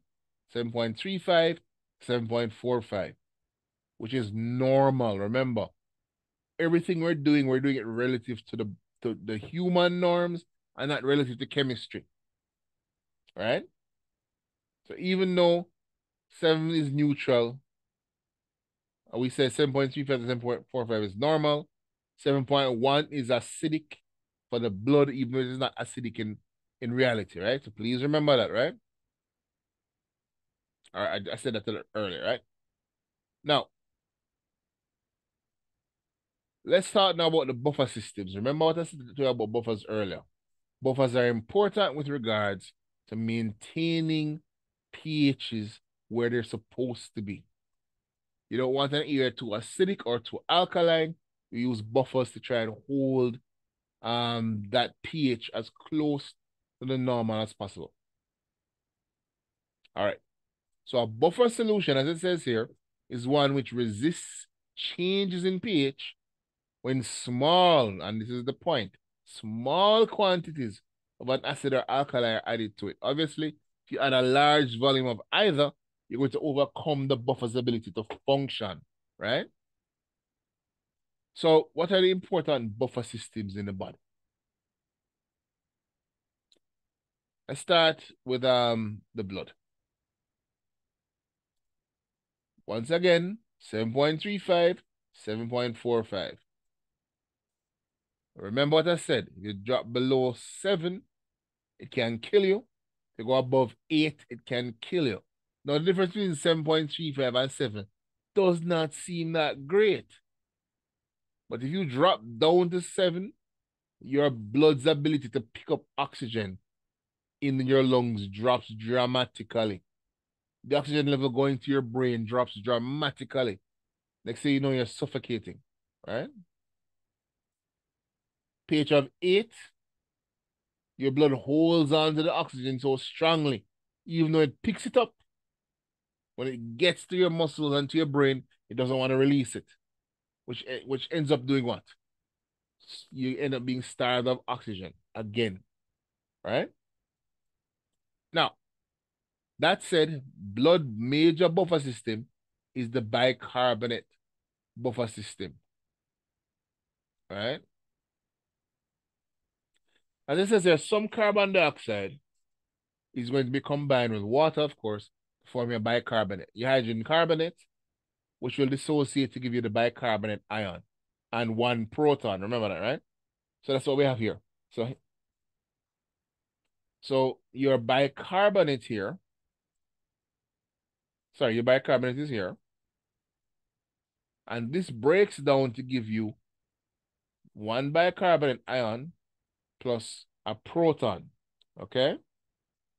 7.35, 7.45, which is normal. Remember, everything we're doing it relative to the human norms and not relative to chemistry, right? So even though 7 is neutral, we say 7.35 to 7.45 is normal. 7.1 is acidic for the blood, even though it's not acidic in reality, right? So please remember that, right? All right, I said that earlier, right? Now, let's talk now about the buffer systems. Remember what I said to you about buffers earlier? Buffers are important with regards to maintaining pHs where they're supposed to be. You don't want an area too acidic or too alkaline. You use buffers to try and hold that pH as close to the normal as possible. All right. So a buffer solution, as it says here, is one which resists changes in pH when small, and this is the point, small quantities of an acid or alkali are added to it. Obviously, if you add a large volume of either, you're going to overcome the buffer's ability to function, right? So what are the important buffer systems in the body? Let's start with the blood. Once again, 7.35, 7.45. Remember what I said. If you drop below 7, it can kill you. If you go above 8, it can kill you. Now, the difference between 7.35 and 7 does not seem that great. But if you drop down to 7, your blood's ability to pick up oxygen in your lungs drops dramatically. The oxygen level going to your brain drops dramatically. Next thing you know, you're suffocating, right? pH of 8, your blood holds on to the oxygen so strongly, even though it picks it up. When it gets to your muscles and to your brain, it doesn't want to release it, which ends up doing what? You end up being starved of oxygen again, right? Now, that said, blood major buffer system is the bicarbonate buffer system, right? As it says here, some carbon dioxide is going to be combined with water, of course, to form your bicarbonate. Your hydrogen carbonate, which will dissociate to give you the bicarbonate ion and 1 proton. Remember that, right? So that's what we have here. So your bicarbonate here, sorry, your bicarbonate is here. And this breaks down to give you 1 bicarbonate ion plus a proton, okay?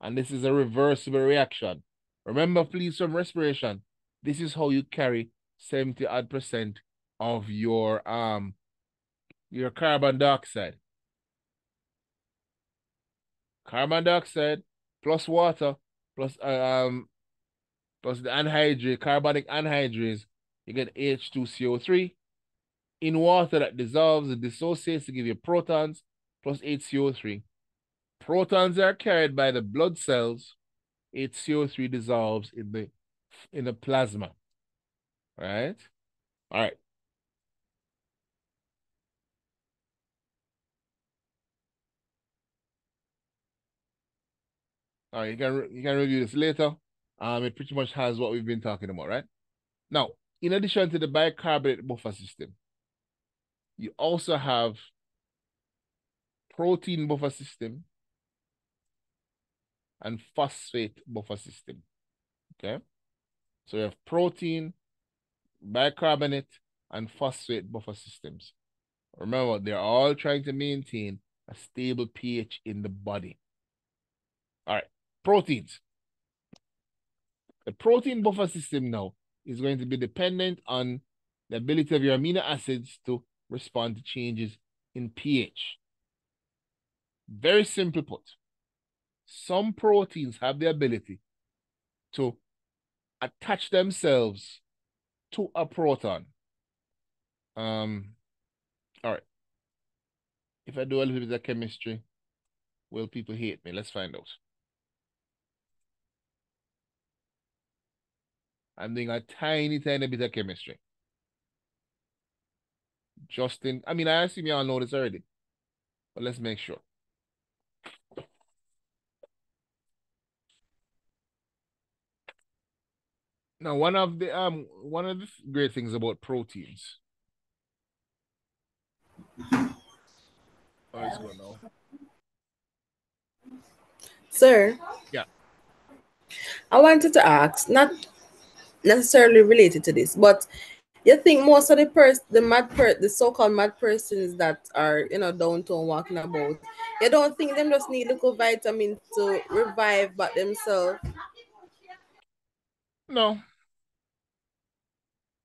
And this is a reversible reaction. Remember, please, from respiration, this is how you carry 70% of your carbon dioxide. Carbon dioxide plus water plus plus the anhydrase, carbonic anhydrase, you get H2CO3. In water that dissolves and dissociates to give you protons plus HCO3. Protons are carried by the blood cells. HCO3 dissolves in the plasma. Right? All right. All right, you can review this later. It pretty much has what we've been talking about, right? Now, in addition to the bicarbonate buffer system, You also have protein buffer system and phosphate buffer system. Okay. So you have protein, bicarbonate, and phosphate buffer systems. Remember, they're all trying to maintain a stable pH in the body. All right, proteins. The protein buffer system now is going to be dependent on the ability of your amino acids to respond to changes in pH. Very simple put. Some proteins have the ability to attach themselves to a proton. All right. If I do a little bit of chemistry, will people hate me? Let's find out. I'm doing a tiny, tiny bit of chemistry. Justin, I mean, I assume you all know this already, but let's make sure. Now, one of the great things about proteins. Oh, it's going now. Sir, Yeah. I wanted to ask, not necessarily related to this, but you think most of the so-called mad persons that are, downtown walking about, you don't think them just need little vitamins to revive back themselves? No.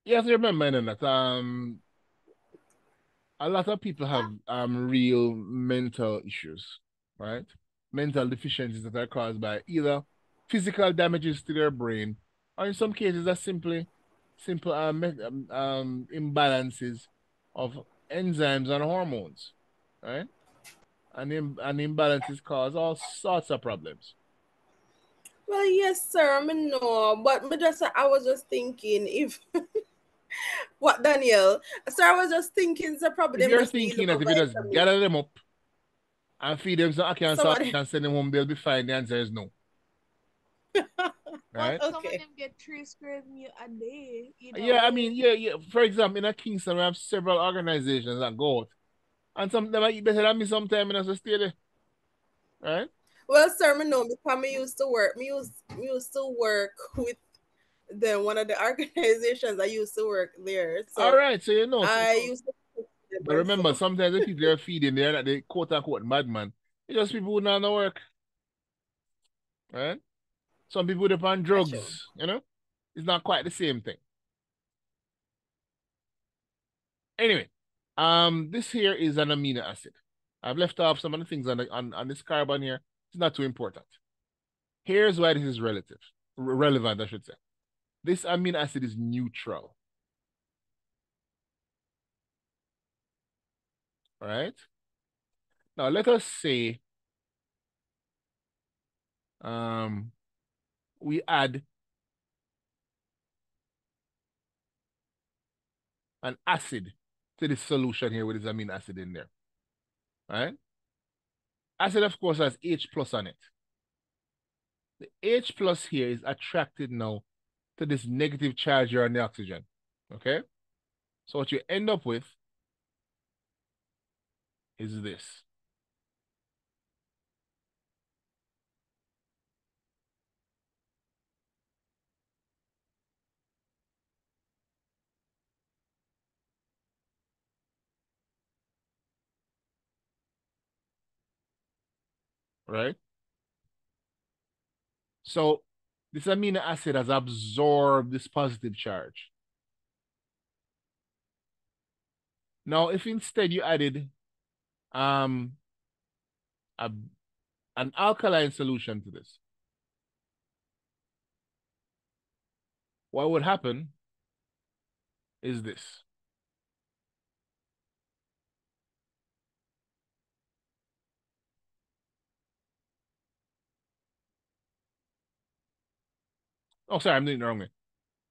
You have to remember that a lot of people have real mental issues, right? Mental deficiencies that are caused by either physical damages to their brain, or in some cases, are simple imbalances of enzymes and hormones, right? And imbalances cause all sorts of problems. Well, yes, sir. I mean, no, but I was just thinking if what Daniel, sir, I was just thinking, so probably If them you're just need thinking little that if you just vitamins. gather them up and feed them some ackee and Some of salt them, and send them home, they'll be fine. The answer is no, But right? some of okay. them get 3 square meal a day, Yeah, I way. mean, yeah. For example, in a Kingston, we have several organizations that go out, and some of them might eat better than me sometimes, and I just stay there, right? Well, sir, me know because me used to work. Me used to work with one of the organizations. I used to work there, All so right, so you know. I used to cook them But and remember, stuff. sometimes the people they're feeding, they're not the quote unquote madman. It's just people who don't know work, right? Some people depend on That's true. drugs, It's not quite the same thing. Anyway, this here is an amino acid. I've left off some of the things on this carbon here. It's not too important. Here's why this is relevant, I should say. This amino acid is neutral. All right. Now let us say we add an acid to this solution here with this amino acid in there. All right. Acid, of course, has H plus on it. The H plus here is attracted now to this negative charge here on the oxygen. Okay. So what you end up with is this. Right. So this amino acid has absorbed this positive charge. Now, if instead you added um a, an alkaline solution to this, what would happen is this. Oh, sorry, I'm doing it the wrong way.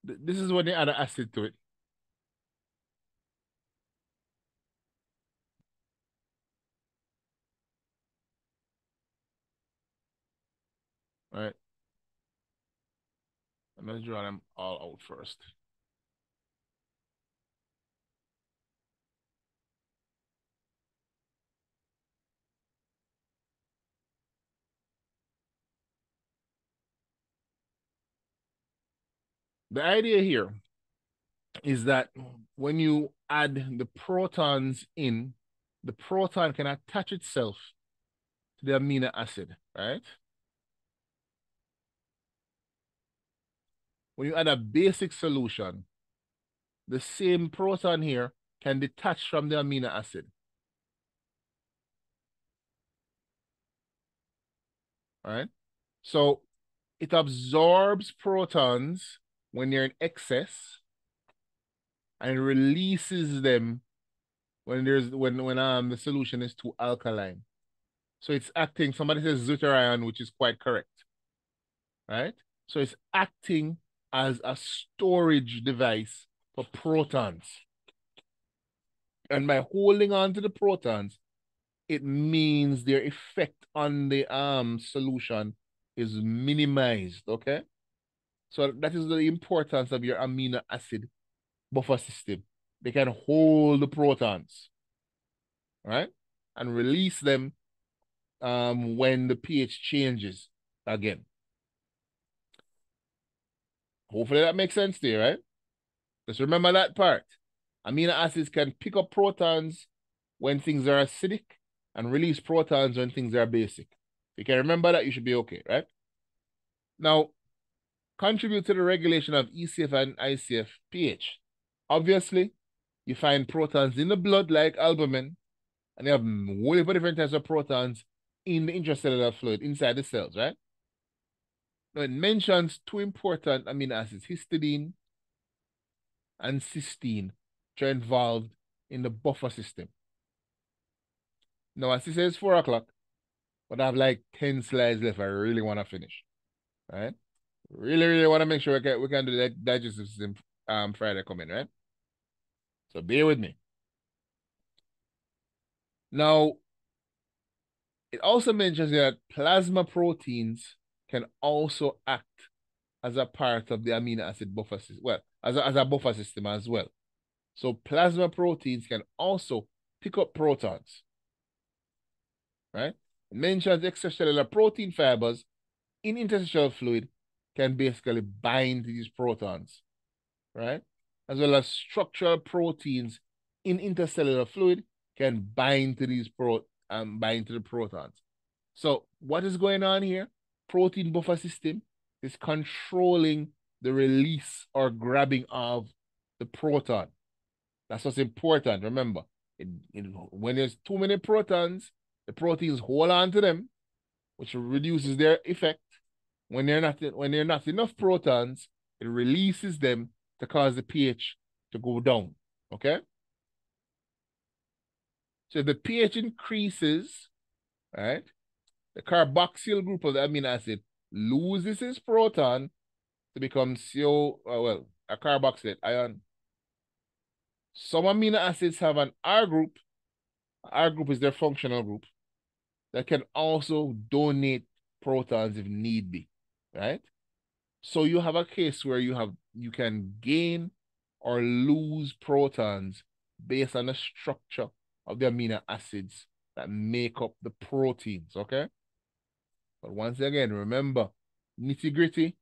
This is when they add an acid to it. All right. I'm gonna draw them all out first. The idea here is that when you add the protons in, the proton can attach itself to the amino acid, right? When you add a basic solution, the same proton here can detach from the amino acid. All right? So it absorbs protons when they're in excess and releases them when the solution is too alkaline. So it's acting, somebody says deuterion, which is quite correct. Right? So it's acting as a storage device for protons. And by holding on to the protons, it means their effect on the solution is minimized. Okay. So that is the importance of your amino acid buffer system. They can hold the protons, right? And release them when the pH changes again. Hopefully that makes sense to you, right? Just remember that part. Amino acids can pick up protons when things are acidic and release protons when things are basic. If you can remember that, you should be okay, right? Now, contribute to the regulation of ECF and ICF pH. Obviously, you find protons in the blood like albumin, and you have a whole heap of different types of protons in the intracellular fluid inside the cells, right? Now, it mentions two important amino acids, histidine and cysteine, which are involved in the buffer system. Now, as it says 4 o'clock, but I have like 10 slides left. I really want to finish. Right? Really, really want to make sure we can do that digestive system Friday coming, right? So bear with me. Now, it also mentions that plasma proteins can also act as a part of the amino acid buffer system. Well, as a buffer system as well. So plasma proteins can also pick up protons. Right? It mentions extracellular protein fibers in interstitial fluid can basically bind these protons, right? As well as structural proteins in intercellular fluid can bind to the protons. So what is going on here? Protein buffer system is controlling the release or grabbing of the proton. That's what's important. Remember, when there's too many protons, the proteins hold on to them, which reduces their effect. When they're not enough protons, it releases them to cause the pH to go down. Okay? So if the pH increases, right, the carboxyl group of the amino acid loses its proton to become a carboxylate ion. Some amino acids have an R group. R group is their functional group that can also donate protons if need be, right? So you have a case where you can gain or lose protons based on the structure of the amino acids that make up the proteins, okay? But once again, remember, nitty-gritty,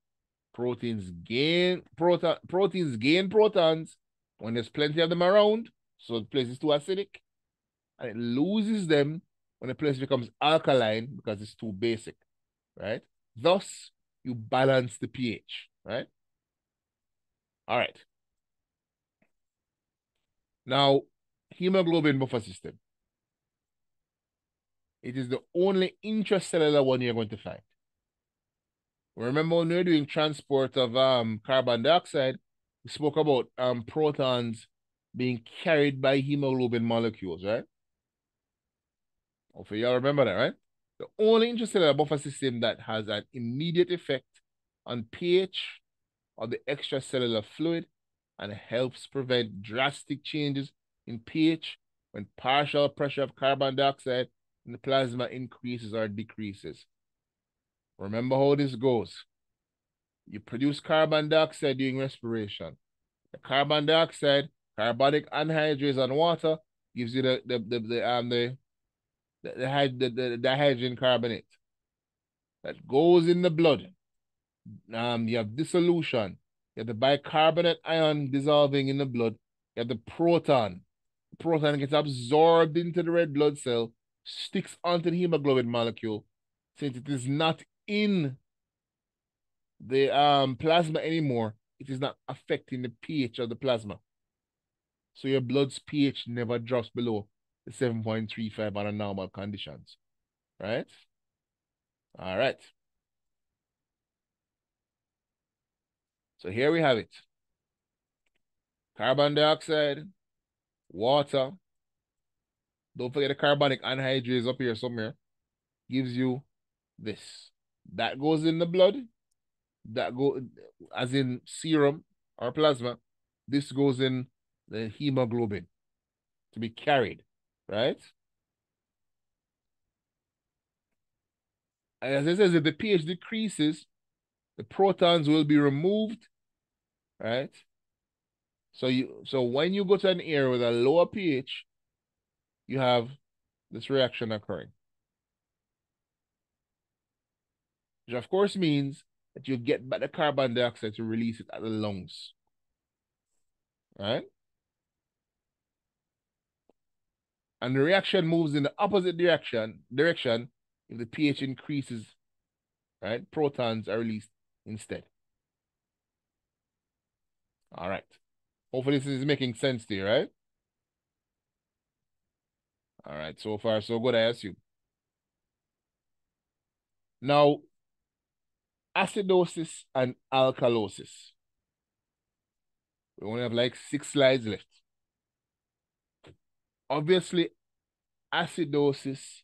proteins gain protons when there's plenty of them around, so the place is too acidic, and it loses them when the place becomes alkaline because it's too basic, right? Thus, you balance the pH, right? All right. Now, hemoglobin buffer system. It is the only intracellular one you're going to find. Remember when we were doing transport of carbon dioxide, we spoke about protons being carried by hemoglobin molecules, right? Hopefully y'all remember that, right? The only intracellular buffer system that has an immediate effect on pH of the extracellular fluid and helps prevent drastic changes in pH when partial pressure of carbon dioxide in the plasma increases or decreases. Remember how this goes. You produce carbon dioxide during respiration. The carbon dioxide, carbonic anhydrase and water gives you the hydrogen carbonate that goes in the blood. You have dissolution. You have the bicarbonate ion dissolving in the blood. You have the proton. The proton gets absorbed into the red blood cell, sticks onto the hemoglobin molecule, since it is not in the plasma anymore. It is not affecting the pH of the plasma. So your blood's pH never drops below the 7.35 under normal conditions, right? All right. So here we have it. Carbon dioxide, water. Don't forget the carbonic anhydrase up here somewhere. Gives you this. That goes in the blood. That go as in serum or plasma. This goes in the hemoglobin to be carried, right? As it says, if the pH decreases, the protons will be removed, right? So when you go to an area with a lower pH, you have this reaction occurring. Which of course means that you get back the carbon dioxide to release it at the lungs. Right? And the reaction moves in the opposite direction if the pH increases, right? Protons are released instead. All right. Hopefully this is making sense to you, right? All right, so far so good, I assume. Now, acidosis and alkalosis. We only have like 6 slides left. Obviously, acidosis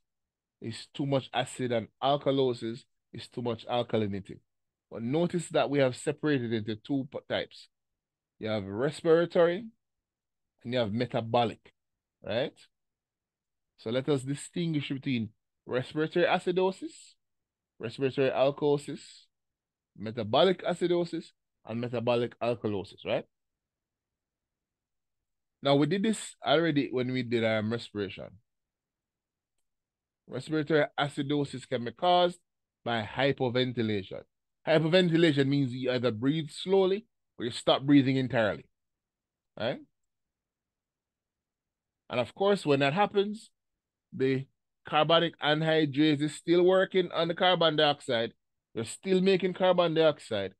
is too much acid and alkalosis is too much alkalinity. But notice that we have separated into 2 types. You have respiratory and you have metabolic, right? So let us distinguish between respiratory acidosis, respiratory alkalosis, metabolic acidosis, and metabolic alkalosis, right? Now, we did this already when we did respiration. Respiratory acidosis can be caused by hypoventilation. Hypoventilation means you either breathe slowly or you stop breathing entirely, right? And of course, when that happens, the carbonic anhydrase is still working on the carbon dioxide. You're still making carbon dioxide.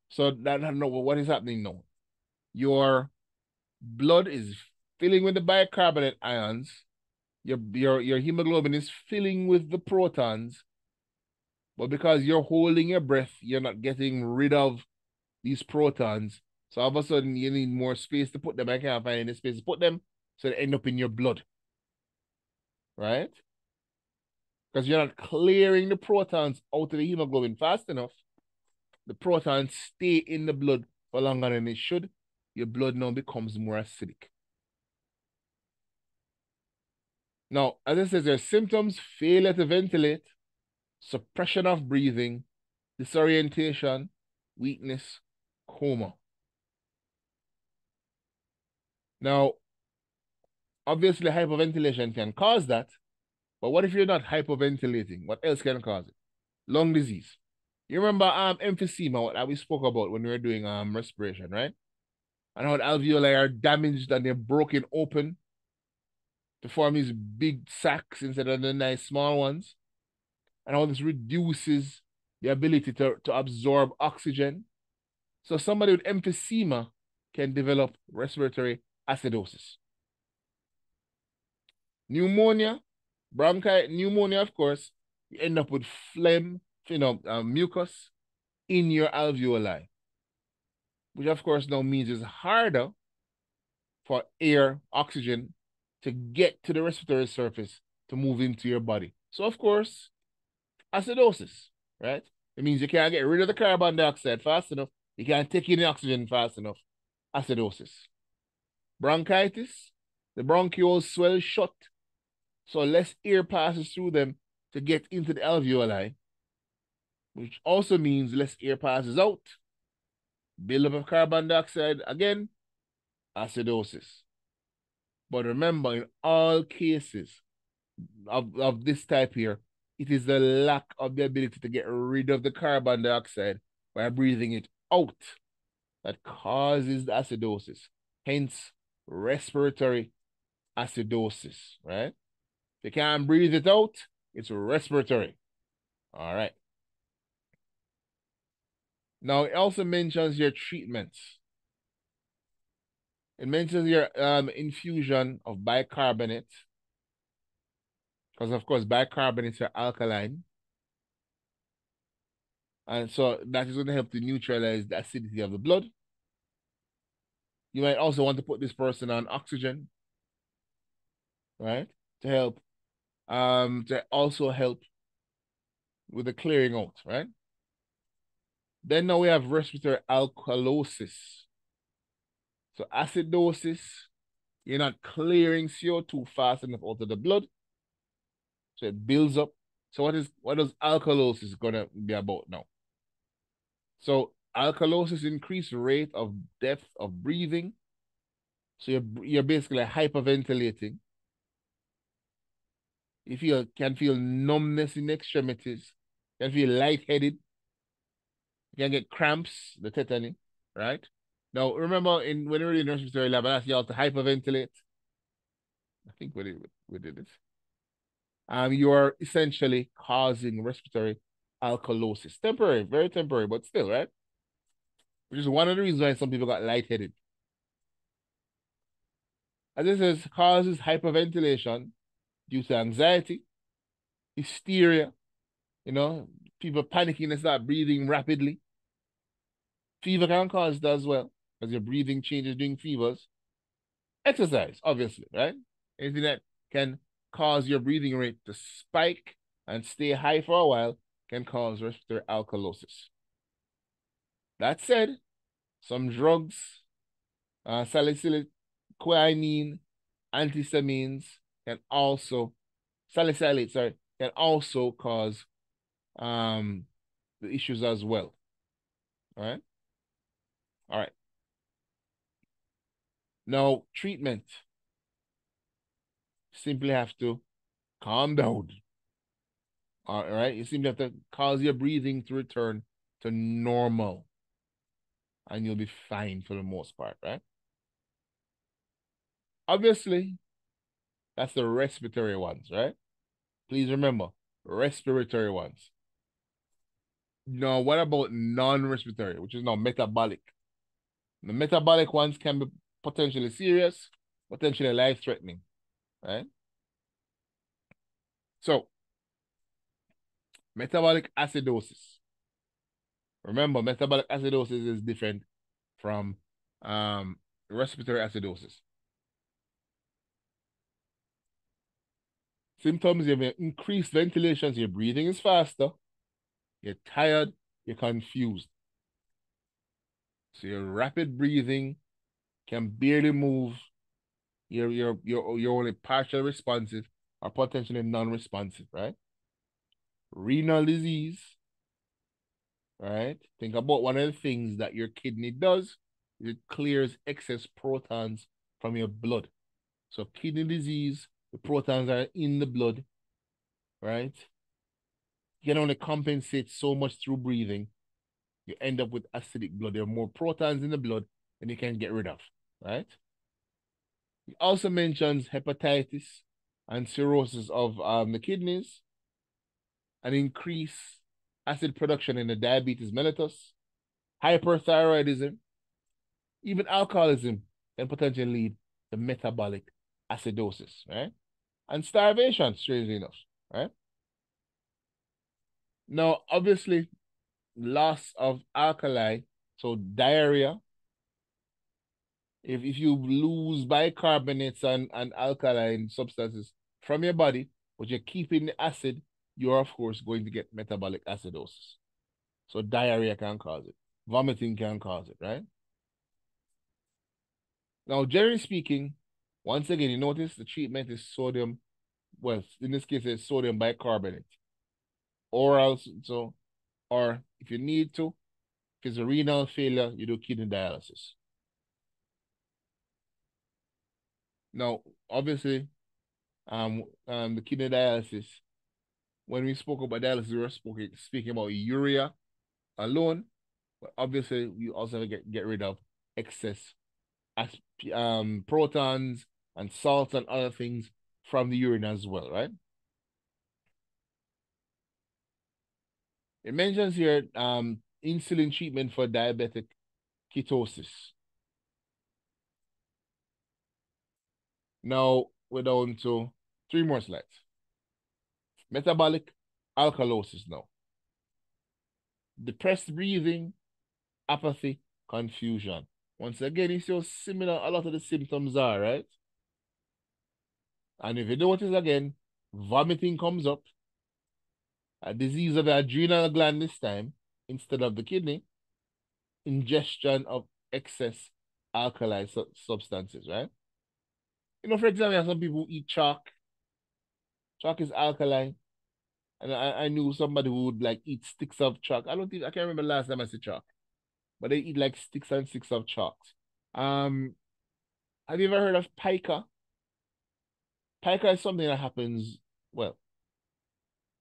So what is happening now? Your blood is filling with the bicarbonate ions. Your hemoglobin is filling with the protons. But because you're holding your breath, you're not getting rid of these protons. So all of a sudden, you need more space to put them. I can't find any space to put them, so they end up in your blood. Right? Because you're not clearing the protons out of the hemoglobin fast enough. The protons stay in the blood for longer than it should. Your blood now becomes more acidic. Now, as it says, there are symptoms: failure to ventilate, suppression of breathing, disorientation, weakness, coma. Now, obviously, hyperventilation can cause that, but what if you're not hyperventilating? What else can cause it? Lung disease. You remember emphysema that we spoke about when we were doing respiration, right? And how the alveoli are damaged and they're broken open to form these big sacs instead of the nice small ones. And how this reduces the ability to absorb oxygen. So somebody with emphysema can develop respiratory acidosis. Pneumonia, pneumonia, of course, you end up with phlegm, mucus in your alveoli, which of course now means it's harder for air, oxygen, to get to the respiratory surface to move into your body. So of course, acidosis, right? It means you can't get rid of the carbon dioxide fast enough. You can't take in the oxygen fast enough. Acidosis. Bronchitis, the bronchioles swell shut, so less air passes through them to get into the alveoli, which also means less air passes out. Buildup of carbon dioxide, again, acidosis. But remember, in all cases of this type here, it is the lack of the ability to get rid of the carbon dioxide by breathing it out that causes the acidosis. Hence, respiratory acidosis, right? If you can't breathe it out, it's respiratory. All right. Now, it also mentions your treatments. It mentions your infusion of bicarbonate, because, of course, bicarbonates are alkaline. And so that is going to help to neutralize the acidity of the blood. You might also want to put this person on oxygen, right? To also help with the clearing out, right? Then now we have respiratory alkalosis. So acidosis, you're not clearing CO2 fast enough out of the blood. So it builds up. So what is alkalosis gonna be about now? So alkalosis increased rate of depth of breathing. So you're basically hyperventilating. You can feel numbness in extremities, you can feel lightheaded, you can get cramps, the tetany, right? Now remember when we were in respiratory lab, I asked you all to hyperventilate. I think we did it. You are essentially causing respiratory alkalosis. Temporary, very temporary, but still, right? Which is one of the reasons why some people got lightheaded. As it says, causes hyperventilation due to anxiety, hysteria, people panicking and start breathing rapidly. Fever can cause that as well, because your breathing changes during fevers. Exercise, obviously, right? Anything that can cause your breathing rate to spike and stay high for a while can cause respiratory alkalosis. That said, some drugs, salicylic, quinine, antihistamines can also, salicylate, sorry, can also cause the issues as well. All right. All right. Now, treatment. Simply have to calm down. All right. You simply have to cause your breathing to return to normal. And you'll be fine for the most part, right? Obviously, that's the respiratory ones, right? Please remember, respiratory ones. Now, what about non-respiratory, which is now metabolic? The metabolic ones can be potentially serious, potentially life-threatening, right? So, metabolic acidosis. Remember, metabolic acidosis is different from respiratory acidosis. Symptoms, you have increased ventilation, so your breathing is faster, you're tired, you're confused. So your rapid breathing can barely move, you're only partially responsive or potentially non-responsive, right? Renal disease, right? Think about one of the things that your kidney does. It clears excess protons from your blood. So kidney disease, the protons are in the blood, right? You can only compensate so much through breathing. You end up with acidic blood. There are more protons in the blood than you can get rid of, right? He also mentions hepatitis and cirrhosis of the kidneys, an increase acid production in the diabetes mellitus, hyperthyroidism, even alcoholism can potentially lead to metabolic acidosis, right? And starvation, strangely enough, right? Now, obviously, loss of alkali, so diarrhea. If you lose bicarbonates and alkaline substances from your body, but you're keeping the acid, you're of course going to get metabolic acidosis. So diarrhea can cause it. Vomiting can cause it, right? Now, generally speaking, once again, you notice the treatment is sodium, well, in this case, it's sodium bicarbonate. Oral, so, or if you need to, if it's a renal failure, you do kidney dialysis. Now, obviously, the kidney dialysis, when we spoke about dialysis, we were speaking about urea alone, But obviously, we also have to get rid of excess protons and salts and other things from the urine as well, right? It mentions here insulin treatment for diabetic ketosis. Now we're down to 3 more slides. Metabolic alkalosis now. Depressed breathing, apathy, confusion. Once again, it's so similar a lot of the symptoms are, right? And if you notice again, vomiting comes up, a disease of the adrenal gland this time, instead of the kidney, ingestion of excess alkali substances, right? For example, some people eat chalk. Chalk is alkaline. And I knew somebody who would like eat sticks of chalk. I can't remember last time I said chalk. But they eat like sticks and sticks of chalks. Have you ever heard of pica? Pica is something that happens, well,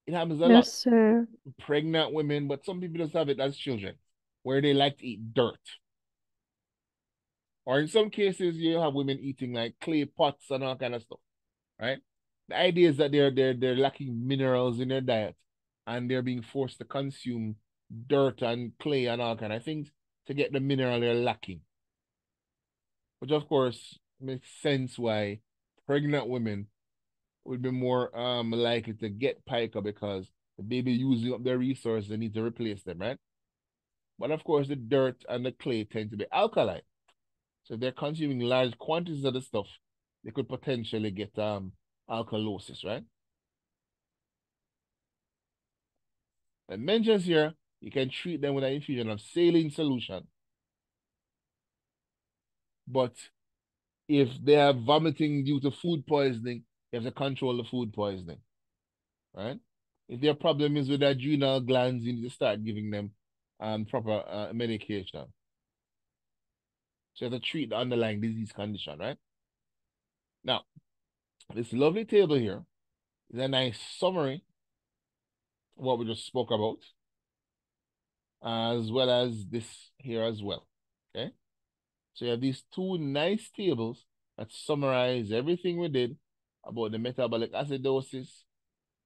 it happens a lot Yes, sir. to pregnant women, but some people just have it as children, where they like to eat dirt. Or in some cases, you have women eating like clay pots and all kind of stuff, right? The idea is that they're lacking minerals in their diet, and they're being forced to consume dirt and clay and all kind of things to get the mineral they're lacking. Which of course makes sense why pregnant women would be more likely to get pica, because the baby using up their resources, they need to replace them, right? But of course, the dirt and the clay tend to be alkaline. So if they're consuming large quantities of the stuff, they could potentially get alkalosis, right? And mentions here, you can treat them with an infusion of saline solution. But if they have vomiting due to food poisoning, you have to control the food poisoning, right? If their problem is with adrenal glands, you need to start giving them proper medication. So you have to treat the underlying disease condition, right? Now, this lovely table here is a nice summary of what we just spoke about, as well as this here as well, okay? So you have these two nice tables that summarize everything we did about the metabolic acidosis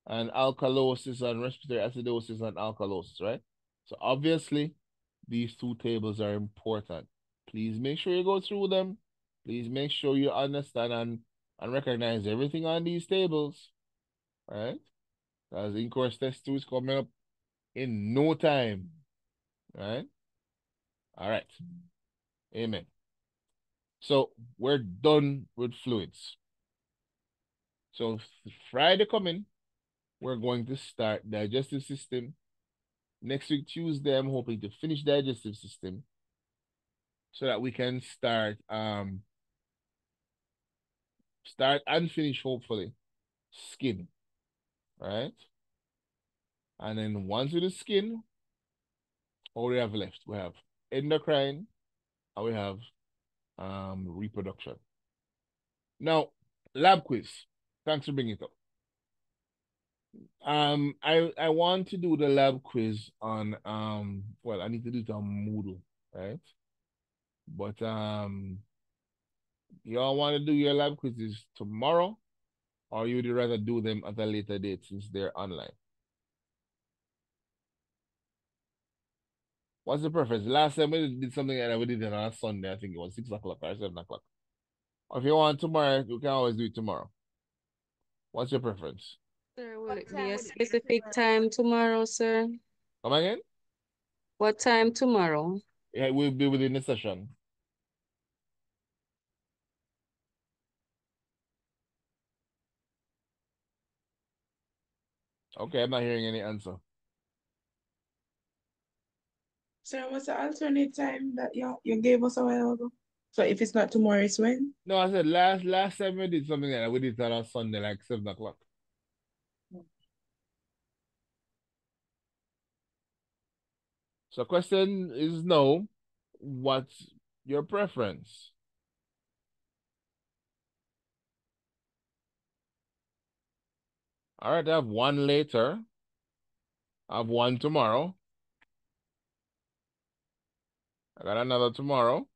and alkalosis and respiratory acidosis and alkalosis, right? So obviously, these two tables are important. Please make sure you go through them. Please make sure you understand and recognize everything on these tables, right? Because in-course test 2 is coming up in no time, right? All right. Amen. So we're done with fluids. So Friday coming, we're going to start digestive system. Next week, Tuesday, I'm hoping to finish digestive system so that we can start and finish, hopefully, skin, right? And then once with the skin, what we have left? We have endocrine and we have reproduction. Now, lab quiz. Thanks for bringing it up. I want to do the lab quiz on well, I need to do it on Moodle, right? But y'all want to do your lab quizzes tomorrow, or you'd rather do them at a later date since they're online? What's the preference? Last time we did something and we did it on a Sunday. I think it was 6 o'clock or 7 o'clock. Or if you want tomorrow, you can always do it tomorrow. What's your preference? Sir, will it be a specific time tomorrow, sir? Come again? What time tomorrow? Yeah, we'll be within the session. Okay, I'm not hearing any answer. So what's the alternate time that you gave us a while ago? So if it's not tomorrow, it's when? No, I said last time we did something like that. We did that on Sunday, like 7 o'clock. So question is no. What's your preference? All right, I have one later. I have one tomorrow. I got another tomorrow.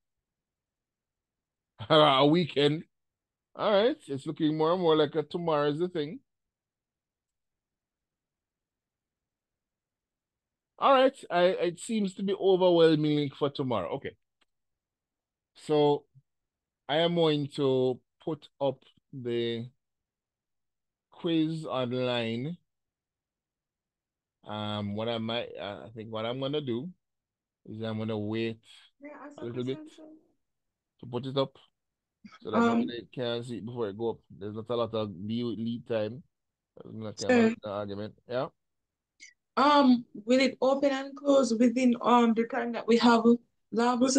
A weekend. All right. It's looking more and more like a tomorrow is the thing. All right. It seems to be overwhelming for tomorrow. Okay. So I am going to put up the quiz online. What I think what I'm gonna do is I'm gonna wait May I ask a a little bit question, sir? to put it up so that maybe Um, they can see it before it go up. There's not a lot of lead time. That can have sir, an argument. Yeah. will it open and close within the time that we have labs?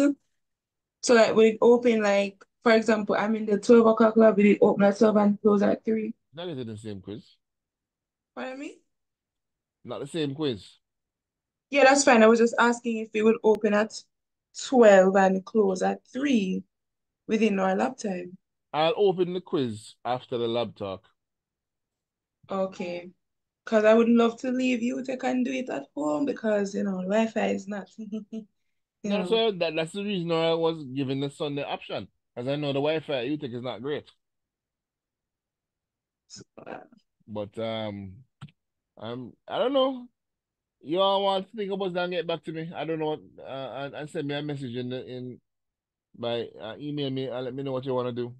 So like will it open like for example, I'm in the 12 o'clock lab, will it open at 12 and close at 3? That is the same quiz. What I mean? Not the same quiz. Yeah, that's fine. I was just asking if it would open at 12 and close at 3 within our lab time. I'll open the quiz after the lab talk. Okay. Because I would love to leave you to can do it at home because, Wi-Fi is not, you No, know. so that's the reason why I was giving the Sunday option. Because I know the Wi-Fi you think is not great. uh, But I don't know. You all want to think about that and get back to me. I don't know what and send me a message in by email me and let me know what you want to do.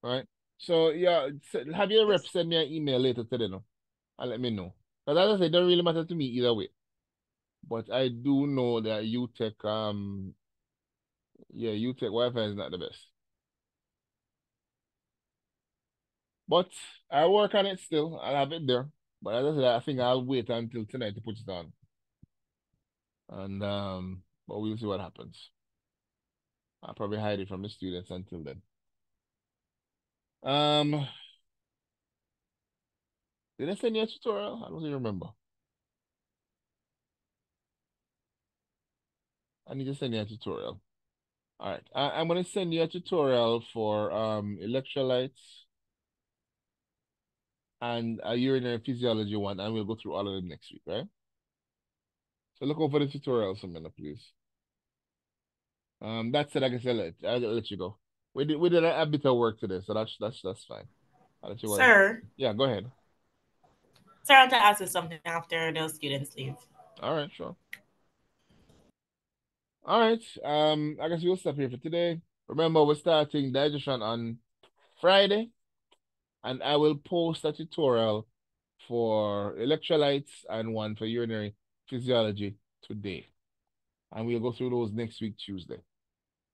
All right. So yeah, have your rep Yes. send me an email later today, no? And let me know. Because as I say, it don't really matter to me either way. But I do know that UTech yeah, UTech Wi-Fi is not the best. But I work on it still. I'll have it there. But as I said, I think I'll wait until tonight to put it on. And but we'll see what happens. I'll probably hide it from the students until then. Um, did I send you a tutorial? I don't even remember. I need to send you a tutorial. All right. I'm gonna send you a tutorial for electrolytes and a urinary physiology one, and we'll go through all of them next week, right? So look over the tutorial, some minute, please. That's it. I guess I'll let you go. We did a bit of work today, so that's fine. I'll let you go ahead. Sir, Yeah, go ahead. sir, I want to ask you something after those students leave. All right, sure. All right. I guess we'll stop here for today. Remember, we're starting digestion on Friday, and I will post a tutorial for electrolytes and one for urinary physiology today. And we'll go through those next week, Tuesday.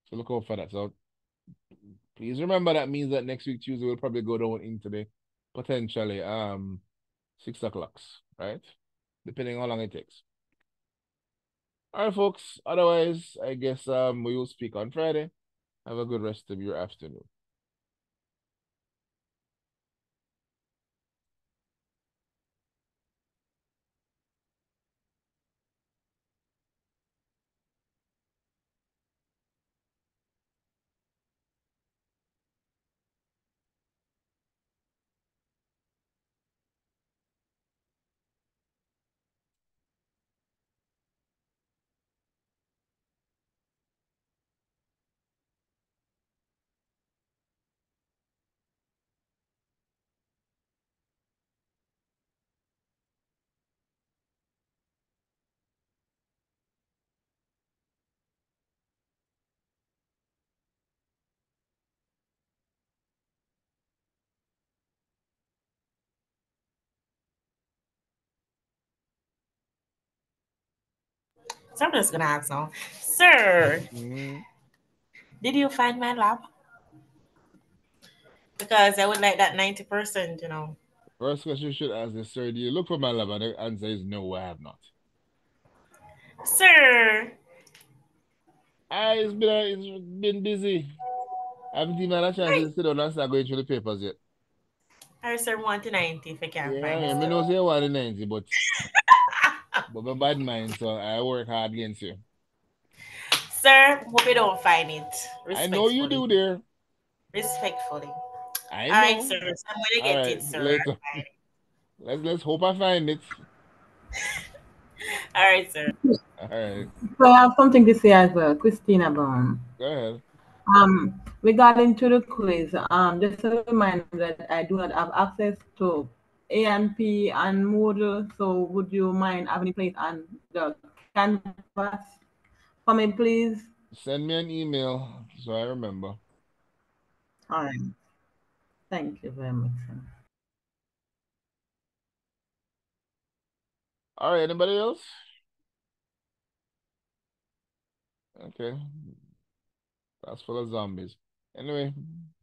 So look out for that. So please remember that means that next week, Tuesday, we'll probably go down into the potentially 6 o'clock, right? Depending on how long it takes. All right, folks. Otherwise, I guess we will speak on Friday. Have a good rest of your afternoon. So I'm just gonna ask now, sir, Mhm. did you find my lab? Because I would like that 90%, First question you should ask is, sir, do you look for my lab? And the answer is no, I have not. Sir, It's been busy. I haven't even had a chance I, to sit down and start going through the papers yet. I sir want to 90 if I can't Yeah, find I it mean, I still. know say you want the 90, but my bad mind, so I work hard against you. Sir, hope you don't find it. I know you Respectfully. do there. Respectfully. I All right, know. sir. So I'm gonna All get right, it, sir. later. Let's hope I find it. All right, sir. All right. So I have something to say as well, Christina Brown. Go ahead. Regarding to the quiz, just a reminder that I do not have access to ANP and Moodle, so would you mind having a place on the canvas for me, please? Send me an email so I remember. All right. Thank you very much, sir. All right, anybody else? Okay. That's full of zombies. Anyway,